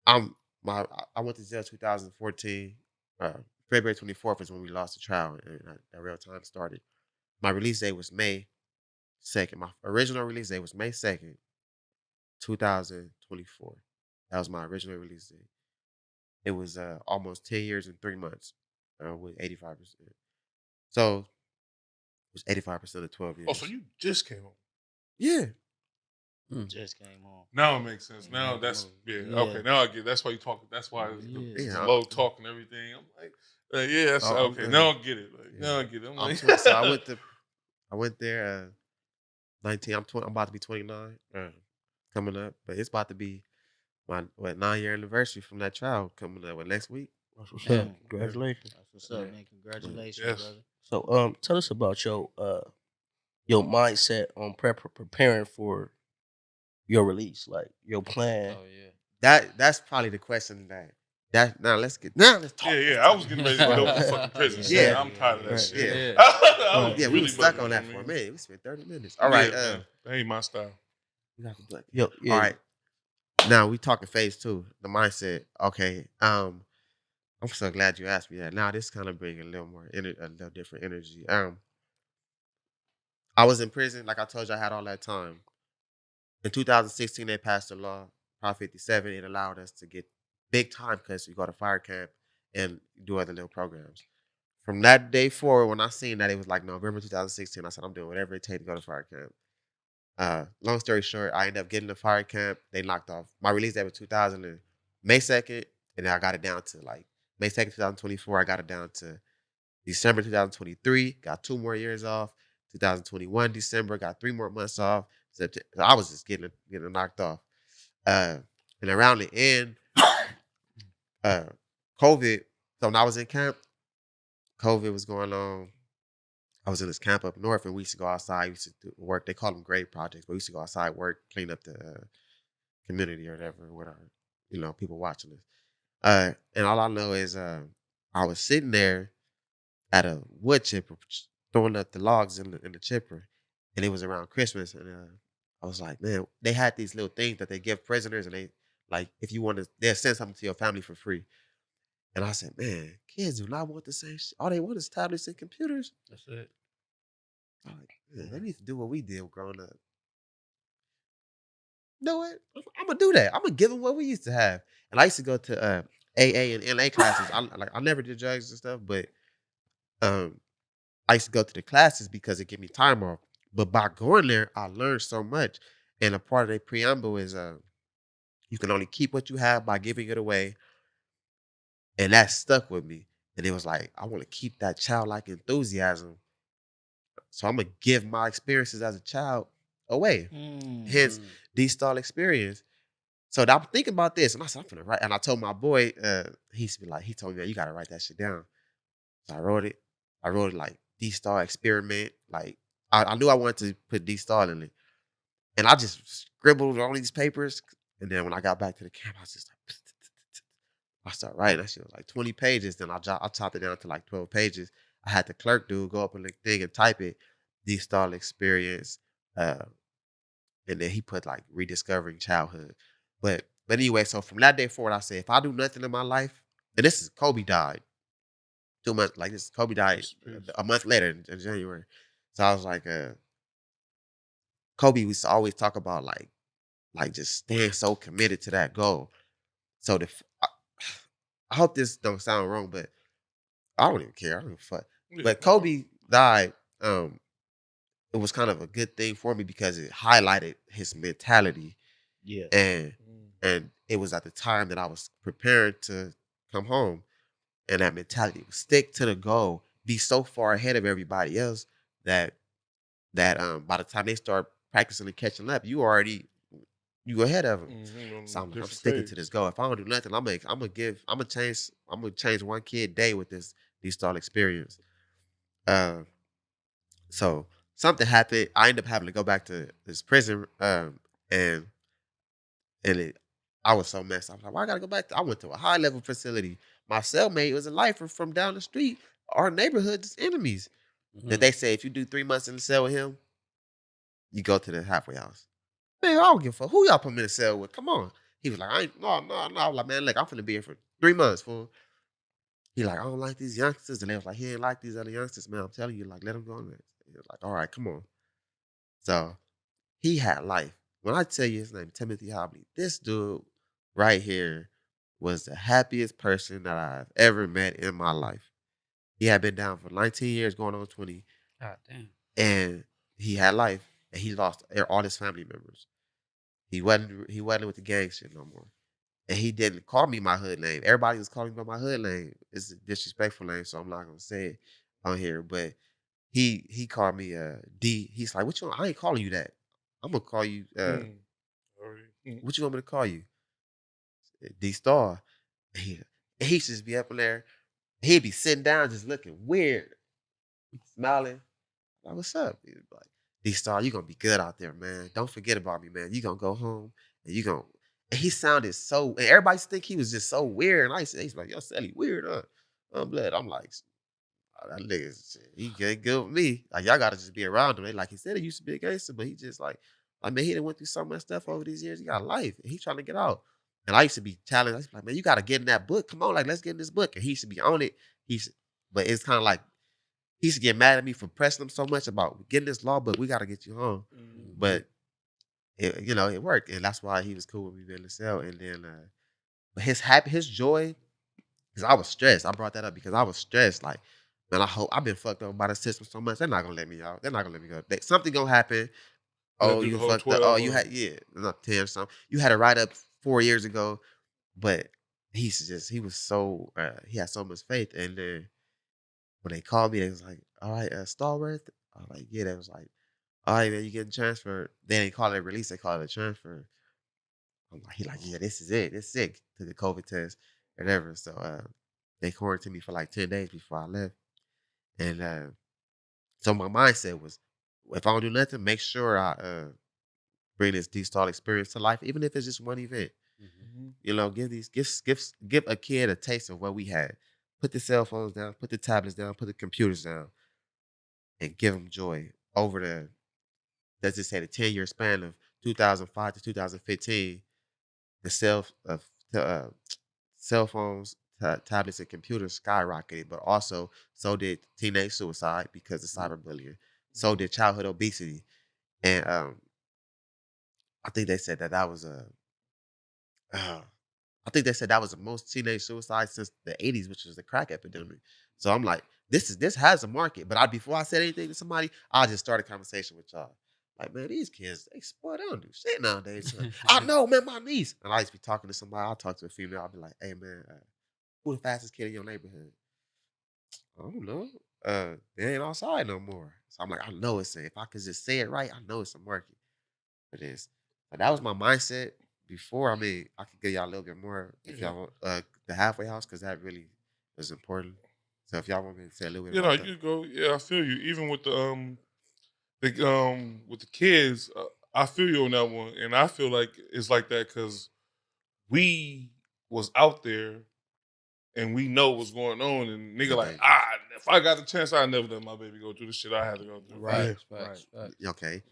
I went to jail 2014. February 24th is when we lost the trial, and that real time started. My release date was May 2nd. My original release date was May 2nd. 2024. That was my original release date. It was almost 10 years and 3 months with 85%. So it was 85% of 12 years. Oh, so you just came home. Yeah. Just came home. Now it makes sense. Now that's okay. Now I get. That's why you talk. That's why it's the low talk and everything. I'm like, that's okay. Now I get it. Now I get it. I'm like, so I went there. 19. I'm about to be 29 coming up, but it's about to be my 9-year anniversary from that trial coming up next week. That's what's up. Congratulations. That's what's up, man. Congratulations, Yes. brother. So tell us about your mindset on preparing for your release, like your plan. Oh yeah. That's probably the question now let's talk. yeah. I was getting ready to get over the fucking prison. Yeah. I'm tired of that Right. shit. Yeah, we really were stuck bugging on that me, for a man. minute. We spent 30 minutes. All right. man. That ain't my style. Yo, yeah. All right. Now we talking phase 2, the mindset. Okay. I'm so glad you asked me that. Now this kind of bring a little more a little different energy. I was in prison, like I told you, I had all that time. In 2016, they passed a law, Prop 57. It allowed us to get big time because you go to fire camp and do other little programs. From that day forward, when I seen that, it was like November 2016. I said, I'm doing whatever it takes to go to fire camp. Long story short, I ended up getting to fire camp. They knocked off my release date was 2000 and May 2nd, and then I got it down to like May 2nd, 2024. I got it down to December 2023. Got 2 more years off. 2021 December, got 3 more months off. I was just getting knocked off. And around the end, COVID. So when I was in camp, COVID was going on. I was in this camp up north, and we used to go outside. We used to do work. They call them grade projects, but we used to go outside, work, clean up the community or whatever, people watching us. And all I know is I was sitting there at a wood chipper, throwing up the logs in the chipper, and it was around Christmas, and I was like, man, they had these little things that they give prisoners, and they like if you want to, they'll send something to your family for free. And I said, man, kids do not want the same shit. All they want is tablets and computers. That's it. I'm like, man, they need to do what we did growing up. You know what? I'm gonna do that. I'm gonna give them what we used to have. And I used to go to AA and LA classes. I never did drugs and stuff, but I used to go to the classes because it gave me time off. But by going there, I learned so much. And a part of their preamble is you can only keep what you have by giving it away. And that stuck with me. And it was like, I want to keep that childlike enthusiasm. So I'm going to give my experiences as a child away. Hence, Dee Stall experience. So I'm thinking about this. And I said, I'm going to write. And I told my boy, he told me, man, you got to write that shit down. So I wrote it. I wrote it like Dee Stall experiment. Like, I knew I wanted to put Dee Stall in it. And I just scribbled on these papers. And then when I got back to the camp, I was just like, I started writing. That shit was like 20 pages. Then I chopped it down to like 12 pages. I had the clerk dude go up on the thing and type it, Dee Stall experience. And then he put like rediscovering childhood. But anyway, so from that day forward, I said, if I do nothing in my life, and this is Kobe died 2 months, like this, Kobe died a month later in January. So I was like, Kobe used to always talk about like just staying so committed to that goal. So I hope this don't sound wrong, but I don't even care. I don't give a fuck. But Kobe died. It was kind of a good thing for me because it highlighted his mentality. Yeah. And it was at the time that I was preparing to come home. And that mentality was stick to the goal, be so far ahead of everybody else that by the time they start practicing and catching up, you ahead of them. So I'm sticking to this goal. If I don't do nothing, I'm gonna change one kid day with this Dee Stall experience. So something happened. I ended up having to go back to this prison, and I was so messed up. I was like, why I gotta go back? I went to a high level facility. My cellmate was a lifer from down the street. Our neighborhood's enemies. That they say if you do 3 months in the cell with him, you go to the halfway house. Man, I don't give a fuck. Who y'all put me in a cell with? Come on. He was like, no. I was like, man, look, I'm finna be here for 3 months, fool. He like, I don't like these youngsters. And they was like, he ain't like these other youngsters, man. I'm telling you, like, let him go in there. He was like, all right, come on. So he had life. when I tell you his name, Timothy Hobley, this dude right here was the happiest person that I've ever met in my life. He had been down for 19 years, going on 20, God damn. and he had life, and he lost all his family members. He wasn't with the gang shit no more. And he didn't call me my hood name. Everybody was calling me by my hood name. It's a disrespectful name, so I'm not gonna say it on here. But he called me D. He's like, what you want? I ain't calling you that. I'm gonna call you what you want me to call you? Dee Stall. He just be up in there. He'd be sitting down just looking weird, smiling. Like, what's up? He was like, Dee Stall, you gonna be good out there, man. Don't forget about me, man. You gonna go home and you gonna. And he sounded so. And everybody think he was just so weird. And I said, he's like, yo, Sally, weird, huh? I'm blood. I'm like, oh, that nigga, shit, he get good with me. Like y'all gotta just be around him. Like he said, he used to be a gangster, but he just like, I mean, he done went through so much stuff over these years. He got a life, and he trying to get out. And I used to be challenged. I used to be like, man, you gotta get in that book. Come on, like let's get in this book. And he used to be on it. But it's kind of like he used to get mad at me for pressing him so much about getting this law book. We gotta get you home. Mm-hmm. But it worked, and that's why he was cool with me being in the cell. And then, but his joy, because I was stressed. I brought that up because I was stressed. Like, man, I've been fucked up by the system so much. They're not gonna let me out. They're not gonna let me go. Something gonna happen. Oh, you fucked up. Oh, you had not 10 or something. You had a write up 4 years ago, but he was so he had so much faith. And then when they called me, they was like, "All right, Stallworth." I was like, "Yeah." They was like, "All right, man, you getting transferred." They didn't call it a release. They called it a transfer. I'm like, he like, "Yeah, this is it. This is it." Took a COVID test, whatever. So they quarantined me for like 10 days before I left. And so my mindset was, if I don't do nothing, make sure I bring this Dee Stall experience to life, even if it's just one event. Mm-hmm. Give a kid a taste of what we had. Put the cell phones down, put the tablets down, put the computers down, and give them joy over let's just say the 10-year span of 2005 to 2015. The cell phones, tablets, and computers skyrocketed, but also so did teenage suicide because of cyberbullying. So did childhood obesity, and I think they said that was I think they said that was the most teenage suicide since the 80s, which was the crack epidemic. So I'm like, this has a market. But before I said anything to somebody, I just started a conversation with y'all. Like, man, these kids, they don't do shit nowadays. So, I know, man, my niece. And I used to be talking to somebody. I'll talk to a female. I'll be like, hey, man, who the fastest kid in your neighborhood? I don't know. They ain't outside no more. So I'm like, I know it's if I could just say it right, I know it's a market for this. But that was my mindset before. I mean, I could give y'all a little bit more if y'all want the halfway house, because that really is important. So if y'all want me to say a little bit about that. You go. Yeah, I feel you. Even with with the kids, I feel you on that one, and I feel like it's like that because we was out there and we know what's going on, and nigga like, if I got the chance, I never let my baby go through the shit I had to go through. Right. Okay.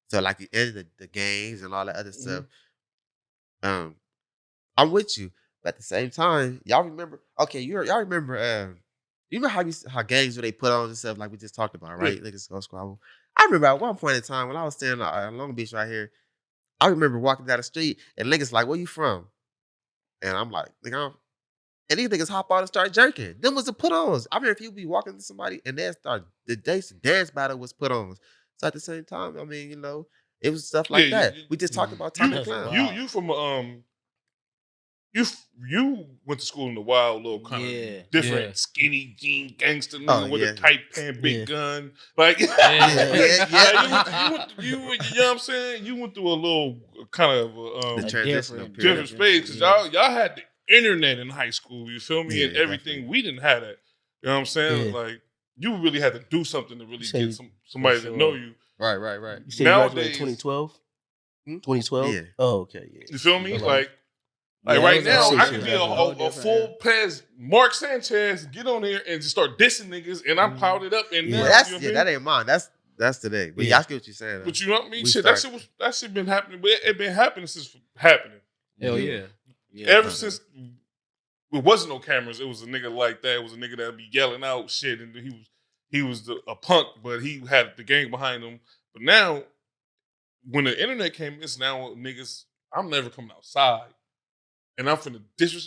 So like the end of the games and all that other stuff. I'm with you, but at the same time, y'all remember? Okay, y'all remember? You know how games where they put on and stuff like we just talked about, right? Like this go squabble. I remember at one point in time when I was standing on Long Beach right here. I remember walking down the street and niggas like, "Where you from?" And I'm like, "Nigga," and these niggas hop on and start jerking. Them was the put-ons. I remember if you be walking to somebody and they start the dance battle was put-ons. So at the same time, I mean, it was stuff like that. We just talked about Tommy Clown. You from you went to school in the wild, little kind of different, skinny jean gangster nigga with a tight pant, big gun. Like, you know what I'm saying? You went through a little kind of different space because y'all had the internet in high school. You feel me? And everything. Definitely. We didn't have that. You know what I'm saying? Yeah. Like, you really had to do something to really get somebody to know you. Right. You said nowadays, 2012. 2012. Yeah. Oh, okay. Yeah. You feel me? Like right now, I could be a full pass Mark Sanchez, get on there and just start dissing niggas, and I'm powdered up. And that ain't mine. That's today. But I get what you're saying. But you know what I mean? That shit been happening. But it been happening since happening. Hell yeah. Ever since it wasn't no cameras, it was a nigga like that. It was a nigga that would be yelling out shit, and he was a punk, but he had the gang behind him. But now when the internet came, it's now niggas. I'm never coming outside, and I'm finna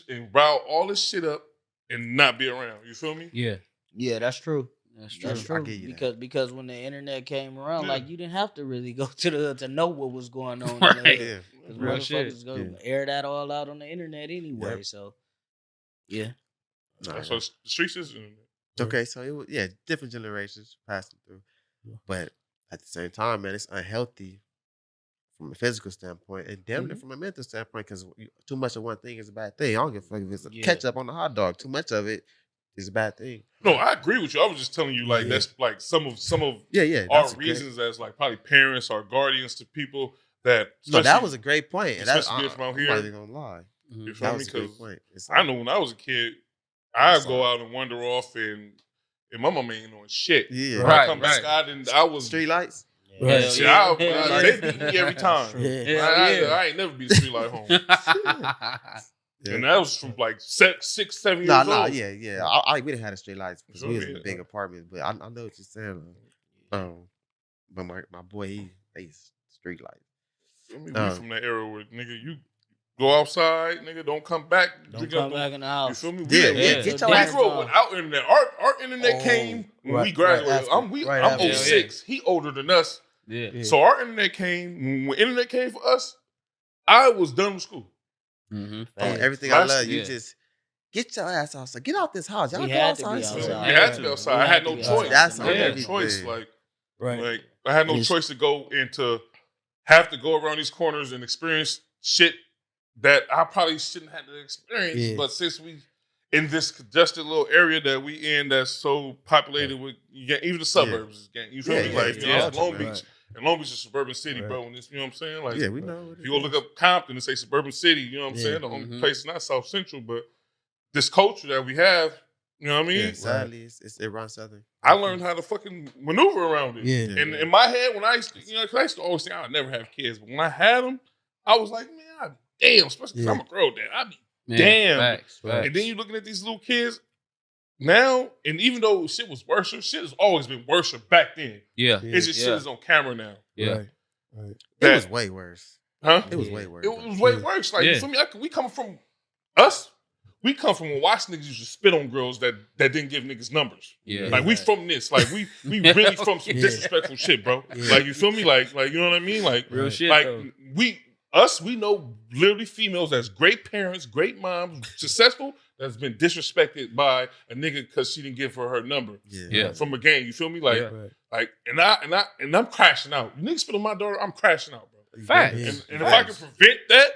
and rile all this shit up and not be around. You feel me? Yeah. Yeah, that's true. That's That's true. true. I get you that. Because when the internet came around, Yeah. like you didn't have to really go to the hood to know what was going on. Right. In the hood. Yeah. Because Real motherfuckers shit. go air that all out on the internet anyway. Yep. So yeah. That's what the streets is. Okay, so it was different generations passing through, but at the same time, man, it's unhealthy from a physical standpoint and damn near from a mental standpoint because too much of one thing is a bad thing. I don't give a fuck if it's ketchup on the hot dog. Too much of it is a bad thing. No, I agree with you. I was just telling you, like that's like some of our reasons as like probably parents or guardians to people that. No, that was a great point. And Especially being from out here. I'm not even gonna lie. You feel me? Because I I know when I was a kid, I'd go out and wander off and my mama ain't doing shit. Yeah, when I come back, I was street lights. Right. They beat me every time. I ain't never beat a street light home. And that was from like 6, 7 years old. Yeah. We didn't have the street lights because we was in big apartments. But I know what you're saying. But my boy, he's street lights. We from that era where nigga, you go outside, nigga, don't come back. Don't come back in the house. You feel me? Get your ass grew up without internet. Our internet came when we graduated. I'm 06. He older than us. Yeah. So our internet came when internet came for us. I was done with school. Mm-hmm. Everything I love, you just get your ass outside. Get out this house. Y'all go outside. We had to be outside. I had no choice. That's I had no choice. Like Right. I had no choice to go into have to go around these corners and experience shit that I probably shouldn't have to experience. Yeah. But since we in this congested little area that we in that's so populated with even the suburbs, you feel me? Like Long Beach. And Long Beach is a suburban city, bro. And this, you know what I'm saying? Like, we know. If you go look up Compton and say suburban city, you know what I'm saying? The only place is not South Central, but this culture that we have, you know what I mean? Yeah, sadly, it runs Southern. I learned how to fucking maneuver around it. Yeah. And in my head, when I used to, cause I used to always think I'd never have kids, but when I had them, I was like, man, damn, especially because I'm a girl dad. I'd be damn. Facts. And then you're looking at these little kids now, and even though shit was worse, shit has always been worse back then. Yeah. It's just shit is on camera now. Yeah. Right. It was way worse. Huh? It was way worse. It was way worse. Like, for me, we come from us. We come from when white niggas used to spit on girls that didn't give niggas numbers. Yeah. Like, we from this. Like, we really from some disrespectful shit, bro. Yeah. Like, you feel me? Like, you know what I mean? Like, real shit, like, though. We know literally females that's great parents, great moms, successful, that's been disrespected by a nigga because she didn't give her number. Yeah. From a game. You feel me? Like, like, and I'm crashing out. You niggas spit on my daughter, I'm crashing out, bro. Facts. And if I can prevent that,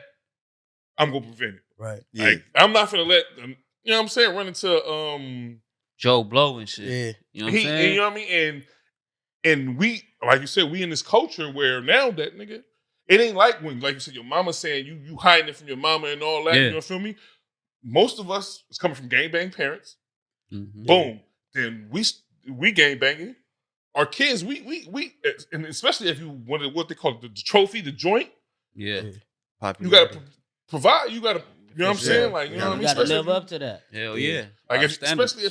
I'm gonna prevent it. Right. Yeah. Like, I'm not gonna let them, you know what I'm saying, run into Joe Blow and shit. Yeah. You know what I'm saying? And, you know what I mean? And we, like you said, we in this culture where now that nigga, it ain't like when, like you said, your mama saying you hiding it from your mama and all that. You know, feel me? Most of us is coming from gangbang parents. Mm-hmm. Boom. Then we gangbanging. Our kids, we and especially if you what they call it, the trophy, the joint. Yeah. You gotta provide. You gotta. You know what I'm saying? Like, you know what I mean? You gotta live up to that. Hell yeah. Like, especially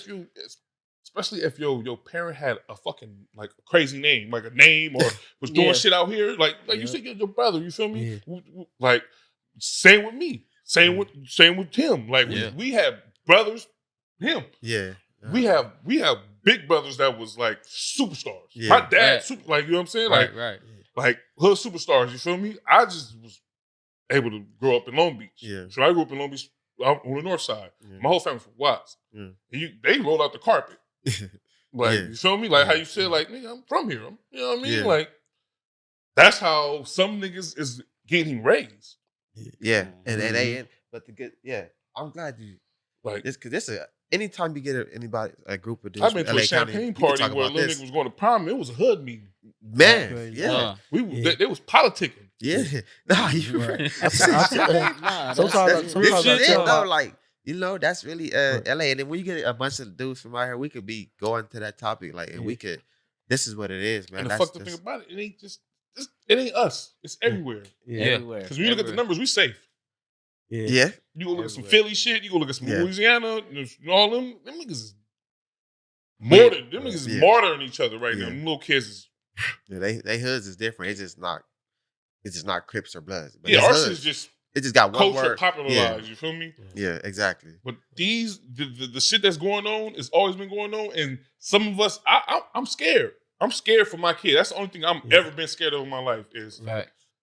if your parent had a fucking like a crazy name, like a name, or was doing shit out here, like you said, your brother. You feel me? Yeah. Like, same with me. Same with him. Like we have brothers. Him. Yeah. We have big brothers that was like superstars. Yeah. My dad, like, you know what I'm saying? Like, like hood superstars. You feel me? I just was able to grow up in Long Beach. Yeah. So I grew up in Long Beach on the north side. Yeah. My whole family from Watts. Yeah. And they rolled out the carpet. Like, you feel me? Like how you said, like, nigga, I'm from here. You know what I mean? Yeah. Like, that's how some niggas is getting raised. Yeah. And but the good, I'm glad you like this because this anytime you get a group of dudes. I've been to a champagne party where a little nigga was going to prom. It was a hood meeting. Man, They was politicking. Yeah, nah, you right. Sometimes like, you know, that's really LA. And then when you get a bunch of dudes from out here, we could be going to that topic, like, and we could. This is what it is, man. And the fucked up thing about it, it ain't just it ain't us. It's everywhere. Everywhere. Because when you look at the numbers, we safe. Yeah. You go look at some Philly shit. You go look at some Louisiana. All them niggas is martyring. Them niggas is martyring each other right now. Them little kids is. Yeah, they hoods is different. It's just not. It's just not Crips or Bloods. But Yeah, it's our hoods. shit is just It just got one culture word. popularized. You feel me? Yeah, exactly. But the shit that's going on has always been going on, and some of us, I'm scared. I'm scared for my kid. That's the only thing I'm ever been scared of in my life is.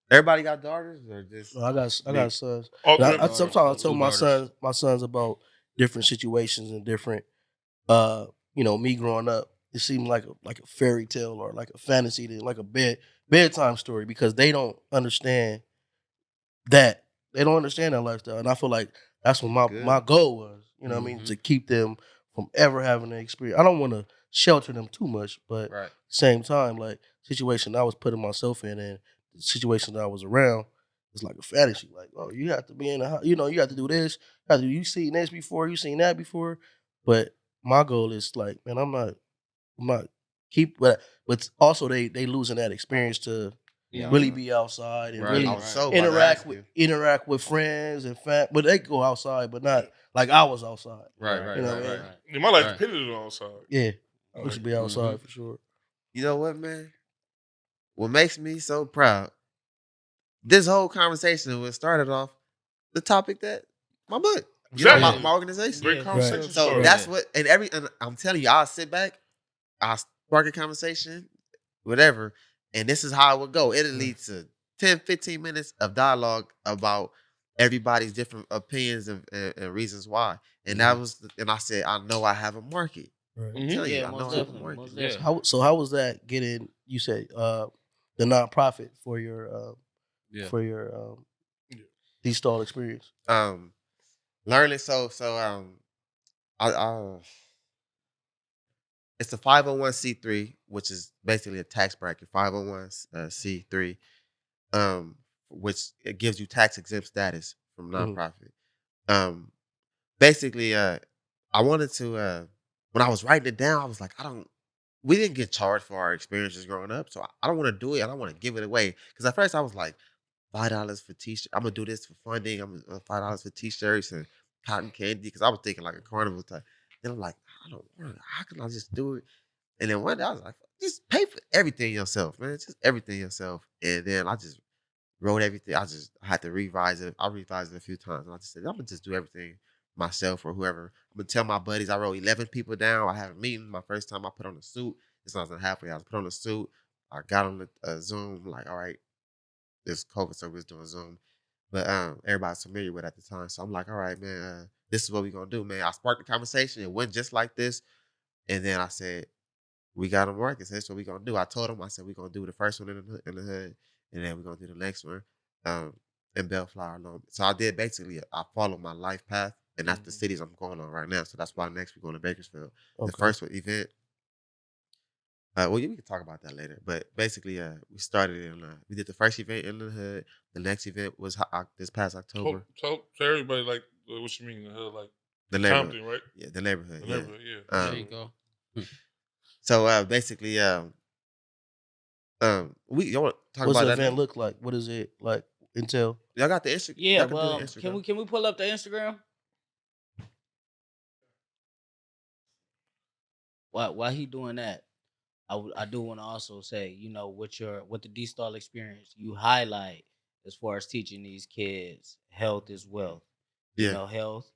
Everybody got daughters or just? No, I got sons. Sometimes I tell my sons about different situations and different, me growing up. It seemed like a fairy tale or like a fantasy, like a bedtime story because they don't understand that. They don't understand that lifestyle, and I feel like that's what my goal was. You know what I mean? To keep them from ever having an experience. I don't want to shelter them too much, but at the same time, like situation I was putting myself in and the situation that I was around, it's like a fantasy. Like, oh, you have to be in the house. You have to do this. You seen this before. You seen that before. But my goal is like, man, I'm not but also they losing that experience to really be outside and really interact with friends and but they go outside, but not like I was outside. Right. My life depended on outside. Yeah, we should be outside for sure. You know what, man? What makes me so proud? This whole conversation was started off the topic that my book, Exactly. my organization. Great conversation. Right. So that's what, and I'm telling you, I'll sit back, I'll spark a conversation, whatever, and this is how it would go. It'll lead to 10, 15 minutes of dialogue about everybody's different opinions and reasons why. And that was, and I said, I know I have a market. Right. I'm telling you, I know I have a market. Yeah. How was that getting? You said the nonprofit for your Dee Stall experience. Learning I it's a 501c3, which is basically a tax bracket. 501c3, which it gives you tax exempt status from nonprofit. Basically, I wanted to when I was writing it down, I was like, we didn't get charged for our experiences growing up, so I don't want to do it. I don't want to give it away because at first I was like, $5 for t-shirt. I'm gonna do this for funding. I'm gonna $5 for t-shirts and cotton candy because I was thinking like a carnival type. Then I'm like, I don't want. How can I just do it? And then one day I was like, just pay for everything yourself, man. Just everything yourself. And then I just wrote everything. I had to revise it. I revised it a few times. And I just said, I'm gonna just do everything myself or whoever. I'm gonna tell my buddies. I wrote 11 people down. I had a meeting. My first time I put on a suit. It's not halfway. I was put on a suit. I got on the Zoom. Like, all right, this COVID, so we was doing Zoom. But everybody's familiar with it at the time. So I'm like, all right, man, this is what we're gonna do, man. I sparked the conversation. It went just like this. And then I said, we got a market. So that's what we're gonna do. I told him, I said, we're gonna do the first one in the hood, and then we're gonna do the next one in Bellflower. So I did basically, I followed my life path, and that's the cities I'm going on right now. So that's why next we're going to Bakersfield. Okay. The first event. We can talk about that later. But basically, we started in, we did the first event in the hood. The next event was this past October. So everybody, like, what you mean, the hood, like the neighborhood, Compton, right? Yeah, the neighborhood. The neighborhood, yeah. There you go. So basically, we you want to talk What's about the that event look like? What is it like? Entail? Y'all got the Instagram? Yeah, well, can we pull up the Instagram? While he doing that, I do want to also say, what the Dee Stall experience you highlight as far as teaching these kids health is wealth. Health,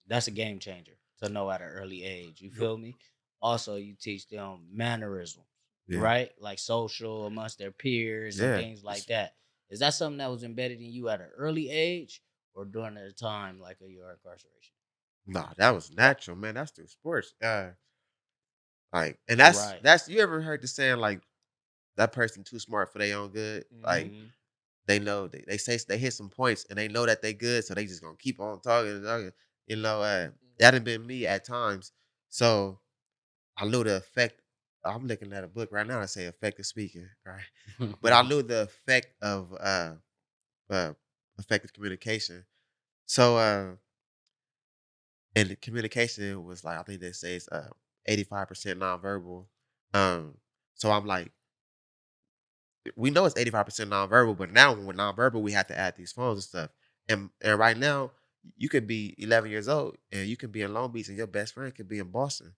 that's a game changer to know at an early age. You feel me? Also, you teach them mannerisms, right? Like social amongst their peers and things like that. Is that something that was embedded in you at an early age or during the time like of your incarceration? Nah, that was natural, man. That's through sports. Like, and that's you ever heard the saying like that person too smart for their own good? Like they know they say they hit some points and they know that they good, so they just gonna keep on talking and talking. That had been me at times. So I knew the effect. I'm looking at a book right now that say effective speaking, right? But I knew the effect of effective communication. So and the communication was like, I think they say it's 85% nonverbal. So I'm like, we know it's 85% nonverbal, but now with nonverbal, we have to add these phones and stuff. And right now, you could be 11 years old and you could be in Long Beach and your best friend could be in Boston.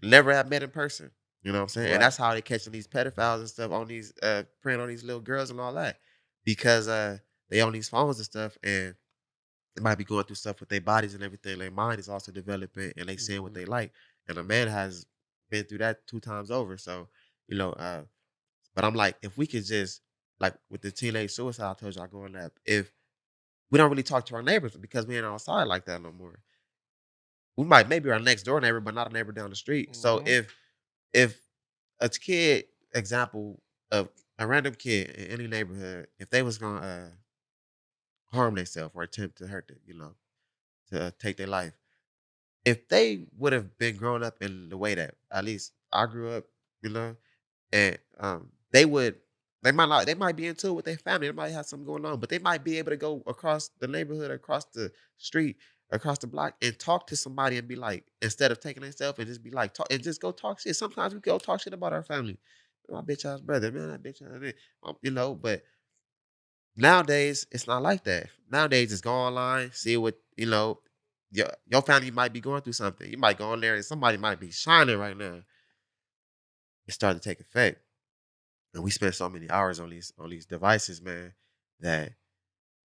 Never have met in person. You know what I'm saying? Right. And that's how they catching these pedophiles and stuff on these preying on these little girls and all that. Because they on these phones and stuff, and they might be going through stuff with their bodies and everything. Their mind is also developing, and they seeing what they like. And a man has been through that 2 times over. So, you know, but I'm like, if we could just, like with the teenage suicide, I told you I go in that. If we don't really talk to our neighbors because we ain't outside like that no more. We might maybe our next door neighbor, but not a neighbor down the street. So if a kid, example of a random kid in any neighborhood, if they was gonna harm themselves or attempt to hurt them, to take their life, if they would have been growing up in the way that at least I grew up, and they might be into it with their family. They might have something going on, but they might be able to go across the neighborhood, across the street, across the block, and talk to somebody and be like, instead of taking themselves and just be like, talk and just go talk shit. Sometimes we go talk shit about our family. My bitch ass brother, man, that bitch ass, but nowadays it's not like that. Nowadays it's go online, see what, your family might be going through something. You might go on there and somebody might be shining right now. It started to take effect. And we spend so many hours on these devices, man, that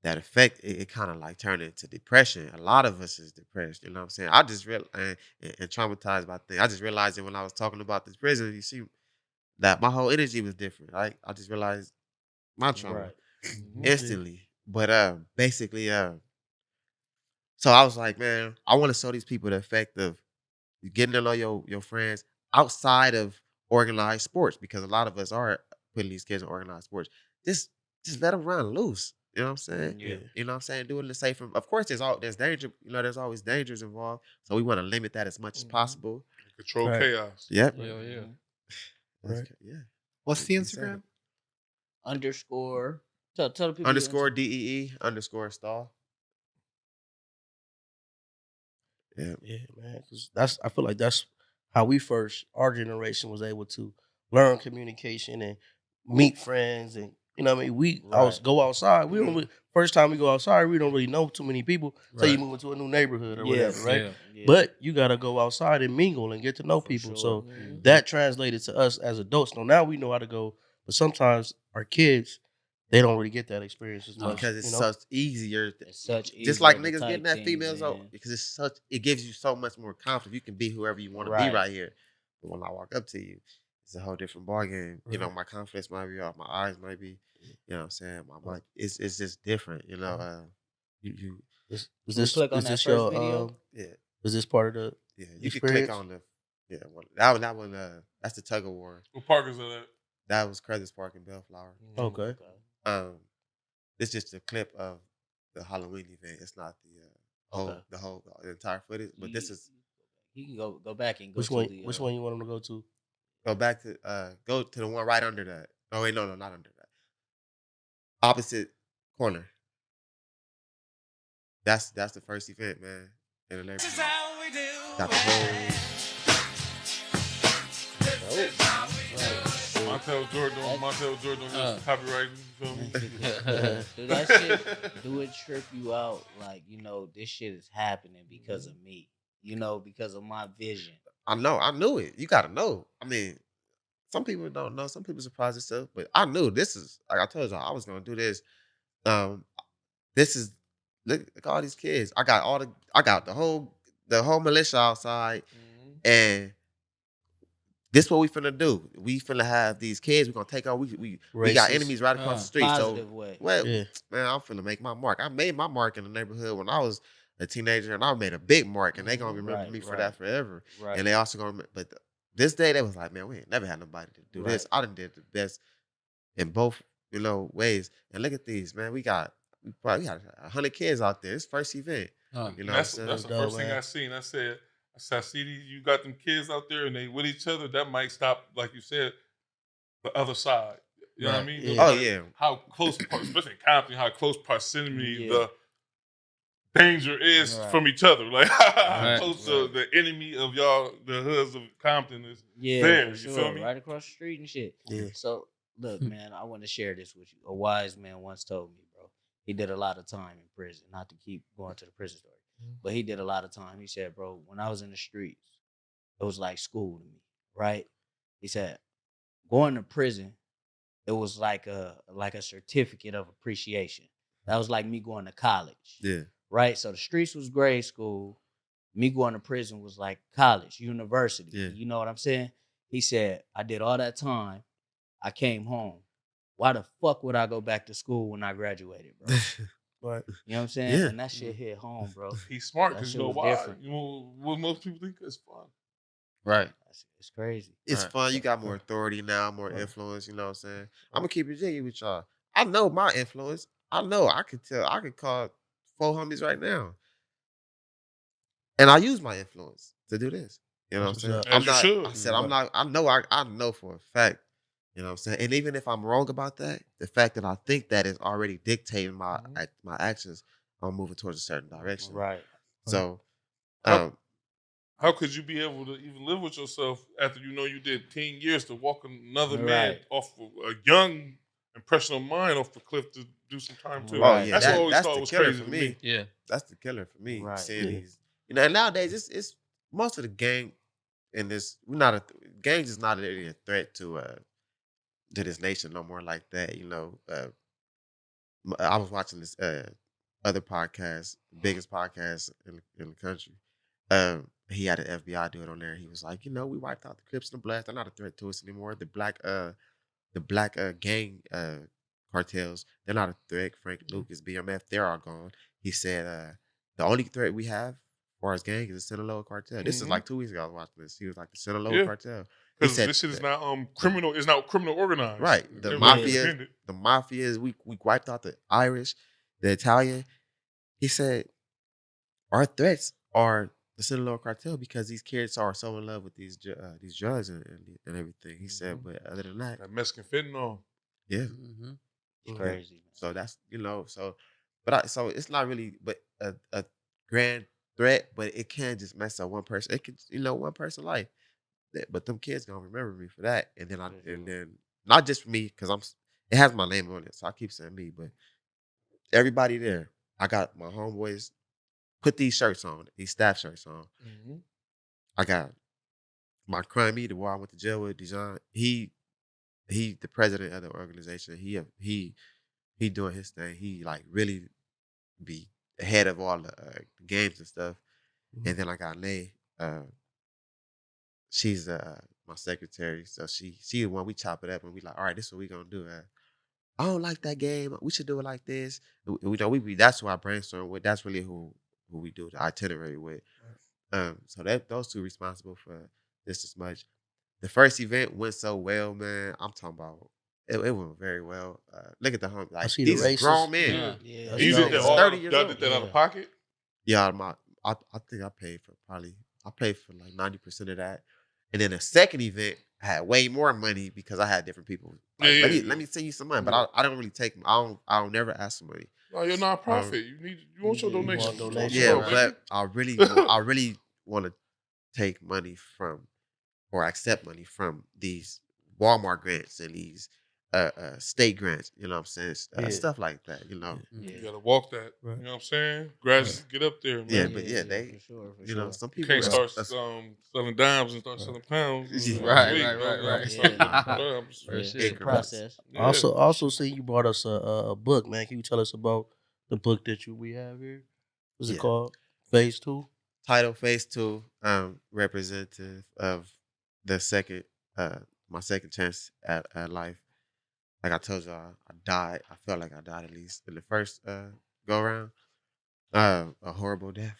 effect it kind of like turned into depression. A lot of us is depressed. You know what I'm saying? I just and traumatized by things. I just realized it when I was talking about this prison. You see that my whole energy was different. Right? I just realized my trauma instantly. But basically, so I was like, man, I want to show these people the effect of getting to know your friends outside of organized sports, because a lot of us are putting these kids in organized sports. Just let them run loose. You know what I'm saying? Yeah. You know what I'm saying? Do it in a safe. Of course, there's danger. There's always dangers involved. So we want to limit that as much as possible. Control chaos. Yep. Yeah. Right. Yeah. What's the Instagram? Underscore. Tell the people. Underscore DEE underscore Stall. Yeah. Yeah, man. 'Cause I feel like that's how our generation was able to learn communication and meet friends, and what I mean. Go outside. We don't really, first time we go outside, we don't really know too many people. So you move into a new neighborhood or whatever, right? Yeah. But you gotta go outside and mingle and get to know people. sure. So that translated to us as adults. Now we know how to go, but sometimes our kids, they don't really get that experience as much. Because it's such easier. It's such just like easier to niggas type getting that things females in. out, because it gives you so much more confidence. You can be whoever you want to be right here. But when I walk up to you, it's a whole different ballgame. Right. My confidence might be off, my eyes might be, what I'm saying, my mind, it's just different. You Is click on that first video? Yeah. Is this part of the you can experience? click on that one. That's the tug of war. What park is that? That was Crescent Park in Bellflower. Okay. It's just a clip of the Halloween event. It's not the entire footage. But this is. You can go back and go. Which to one? the, Which one you want him to go to? Go to the one right under that. Oh wait, no, not under that. Opposite corner. That's the first event, man. In the neighborhood. Got the whole. Montel Jordan just copyright. You feel me? Do that shit, do it trip you out? Like, this shit is happening because of me. Because of my vision. I know. I knew it. You gotta know. I mean, some people don't know. Some people surprise themselves. But I knew this is, like I told y'all, I was gonna do this. This is, look at all these kids. I got the whole militia outside, and this what we finna do. We finna have these kids. We're gonna take on. We got enemies right across the street. Positive way. Well, man, I'm finna make my mark. I made my mark in the neighborhood when I was a teenager, and I made a big mark, and they gonna remember me for that forever. Right. And they also gonna. But this day, they was like, man, we ain't never had nobody to do this. I done did the best in both ways. And look at these, man. We got 100 kids out there. It's first event. That's the first thing I seen. I said, see, you got them kids out there and they with each other. That might stop, like you said, the other side. You know what I mean? Yeah. Oh yeah. How close, especially in Compton, how close proximity the danger is from each other. Like how close the enemy of y'all, the hoods of Compton is there. You feel me? Right across the street and shit. Yeah. So look, man, I want to share this with you. A wise man once told me, bro. He did a lot of time in prison. Not to keep going to the prison story, but he did a lot of time. He said, bro, when I was in the streets, it was like school to me, right? He said, going to prison, it was like a certificate of appreciation. That was like me going to college. Yeah. Right? So the streets was grade school. Me going to prison was like college, university. Yeah. You know what I'm saying? He said, I did all that time. I came home. Why the fuck would I go back to school when I graduated, bro? Right. You know what I'm saying? Yeah. And that shit hit home, bro. He's smart That because shit you know was why? different. You know what most people think is fun. Right. It's crazy. It's Right. fun. You got more authority now, more Right. influence. You know what I'm saying? I'm gonna keep it jiggy with y'all. I know my influence. I know I could tell. I could call 4 homies right now, and I use my influence to do this. You know what I'm That's saying? what's up. I'm As you not. should. I said I'm not. I know. I know for a fact. You know what I'm saying? And even if I'm wrong about that, the fact that I think that is already dictating my my actions, I'm moving towards a certain direction. Right. So, How could you be able to even live with yourself after you know you did 10 years to walk another man Right. off of a young, impressionable mind off the cliff to do some time too? oh yeah, That's what I always that's thought the was killer crazy for to me. me. Yeah. That's the killer for me. Right. Seeing Yeah. these, and nowadays it's most of the gang in this. We're not a gangs is not really a threat to this nation no more like that. I was watching this other podcast, the biggest podcast in the country. He had an FBI dude on there. He was like, we wiped out the Crips and the Bloods. They're not a threat to us anymore. The black gang cartels, they're not a threat. Frank Lucas, BMF, they're all gone. He said the only threat we have as far as gang is the Sinaloa cartel. This is like 2 weeks ago I was watching this. He was like the Sinaloa cartel. He Because said this shit is not criminal. It's not criminal organized. right. The They're mafia, independent. we wiped out the Irish, the Italian. He said our threats are the Sinaloa cartel because these kids are so in love with these drugs and everything. He said, but other than that, That Mexican fentanyl. yeah, Mm-hmm. It's crazy. so that's so it's not really but a grand threat, but it can just mess up one person. It can one person's life, but them kids gonna remember me for that, and then not just for me because it has my name on it, so I keep saying me, but everybody there. I got my homeboys put these shirts on, these staff shirts on. Mm-hmm. I got my crimey, the boy I went to jail with, Dijon. He the president of the organization. He doing his thing. He like really be ahead of all the games and stuff. Mhm. And then I got Nay. She's my secretary, so she the one we chop it up and we like, all right, this is what we gonna do. I don't like that game. We should do it like this. That's who I brainstorm with. That's really who we do the itinerary with. So those two responsible for this as much. The first event went so well, man. I'm talking about it went very well. Look at the home. Like, see the these races. grown men. Yeah. You did that niggas all 30 years y'all old. did that out of Yeah. pocket? Yeah, I think I paid for like 90% of that. And then the second event I had way more money because I had different people. Like, let me send you some money, but I don't really take. I don't never ask for money. No, you're nonprofit. You want your you want donation. donation. Yeah, Right. but I really want to take money from or accept money from these Walmart grants and these state grants. You know what I'm saying? Yeah. Stuff like that. You gotta walk that. Right. You know what I'm saying? Gradually get up there, man. Yeah, but they, for sure. some You people can't start selling dimes and start selling pounds. Right, Yeah. For It's sure. a process. Yeah. Also, see you brought us a book, man. Can you tell us about the book that we have here? What's it Yeah. called? Phase 2. Title Phase 2, representative of the second, my second chance at life. Like I told y'all, I died. I felt like I died at least in the first go around. A horrible death.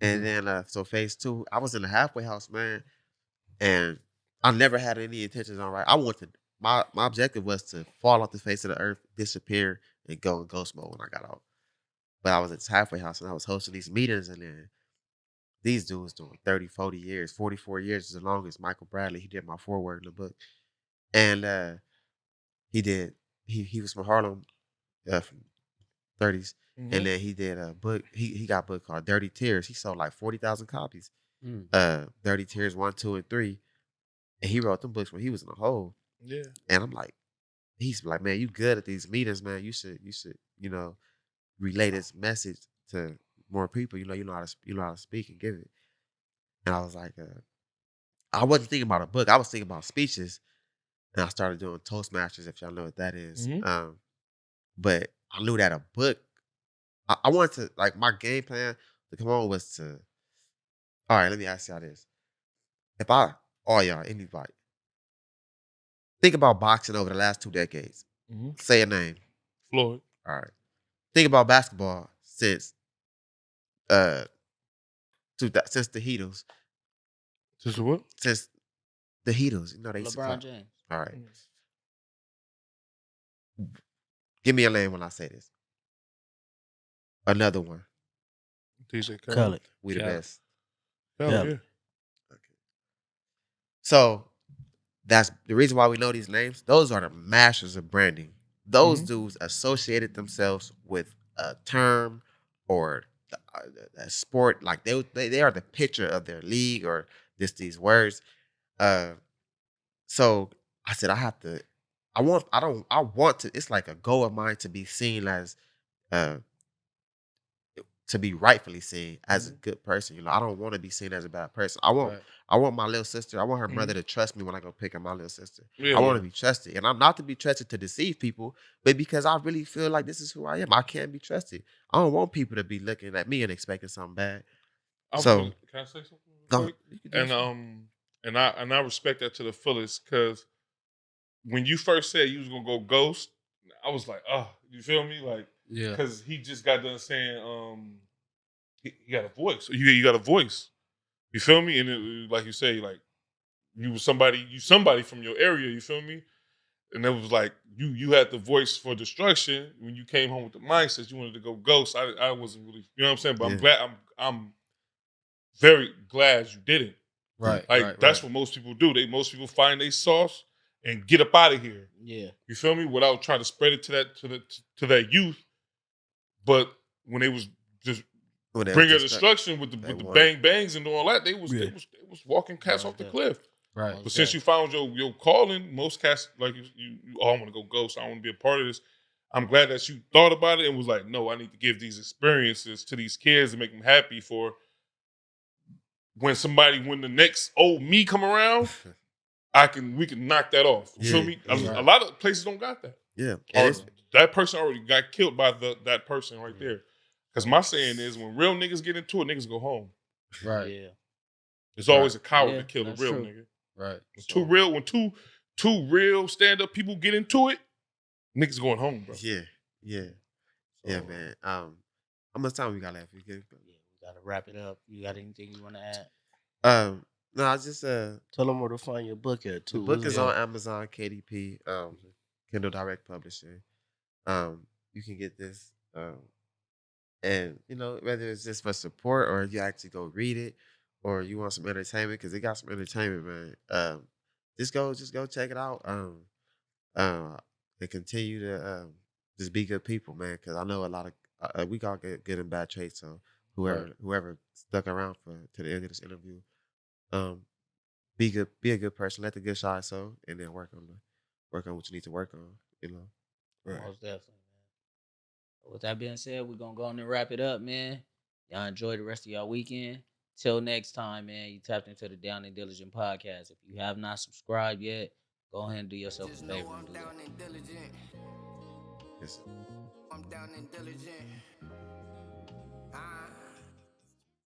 And then so Phase 2, I was in the halfway house, man, and I never had any intentions on I wanted my objective was to fall off the face of the earth, disappear, and go in ghost mode when I got out. But I was at this halfway house and I was hosting these meetings, and then these dudes doing 30, 40 years, 44 years is the longest. Michael Bradley, he did my foreword in the book. And he was from Harlem, from 30s. Mhm. And then he did a book, he got a book called Dirty Tears. He sold like 40,000 copies. Dirty Tears 1, 2, and 3. And he wrote them books when he was in a hole. Yeah. And I'm like, he's like, man, you good at these meetings, man. You should, relay this message to more people. You know how to speak and give it. And I was like, I wasn't thinking about a book. I was thinking about speeches, and I started doing Toastmasters. If y'all know what that is. But I knew that a book. I wanted to like my game plan to come on was to. All right, let me ask y'all this: if all y'all, anybody, think about boxing over the last 2 decades. Say a name. Floyd. All right. Think about basketball since uh since the Heatles. Since what? Since the Heatles. You know they used to LeBron James. All right. Give me a name when I say this. Another one. DJ Khaled. We the best. Hell Yeah. yeah. Okay. So that's the reason why we know these names. Those are the masters of branding. Those dudes associated themselves with a term or a sport. Like they are the picture of their league or just these words. So I said I want to. It's like a goal of mine to be seen as uh, to be rightfully seen as a good person. You know, I don't want to be seen as a bad person. I want my little sister. I want her brother to trust me when I go pick up my little sister. I want to be trusted, and I'm not to be trusted to deceive people, but because I really feel like this is who I am. I can't be trusted. I don't want people to be looking at me and expecting something bad. Can I say something quick? And I respect that to the fullest because when you first said you was gonna go ghost, I was like, oh, you feel me? Like, because he just got done saying, he got a voice. You got a voice. You feel me? And it, like you say, like you somebody from your area. You feel me? And it was like you had the voice for destruction when you came home with the mindset you wanted to go ghost. I wasn't really, you know what I'm saying? But I'm glad. I'm very glad you didn't. Like that's what most people do. Most people find their sauce and get up out of here. Yeah. You feel me? Without trying to spread it to that youth. But when they was just bringing destruction with the bang bangs and all that, they was walking cats off the cliff. Right. But since you found your calling, most cats like you all want to go ghost. I want to be a part of this. I'm glad that you thought about it and was like, no, I need to give these experiences to these kids and make them happy for when the next old me come around, we can knock that off. You feel me? A lot of places don't got that. Yeah. Or that person already got killed by that person right there. Because my saying is when real niggas get into it, niggas go home. Right. Yeah. There's always a coward to kill a real nigga. Right. When two real stand-up people get into it, niggas going home, bro. Yeah, man. How much time we got left? We gotta wrap it up. You got anything you want to add? No, I just tell them where to find your book at too. The book is on Amazon, KDP, Kindle Direct Publishing. You can get this, and you know whether it's just for support or you actually go read it, or you want some entertainment because it got some entertainment, man. Just go check it out. And continue to just be good people, man. Because I know a lot of we all get good and bad traits. So whoever stuck around to the end of this interview, be a good person. Let the good shine so, and then work on what you need to work on. You know, Most definitely, man. With that being said, we're gonna go on and wrap it up, man. Y'all enjoy the rest of y'all weekend. Till next time, man. You tapped into the Down and Diligent podcast. If you have not subscribed yet, go ahead and do yourself a favor and do that. I'm down and diligent.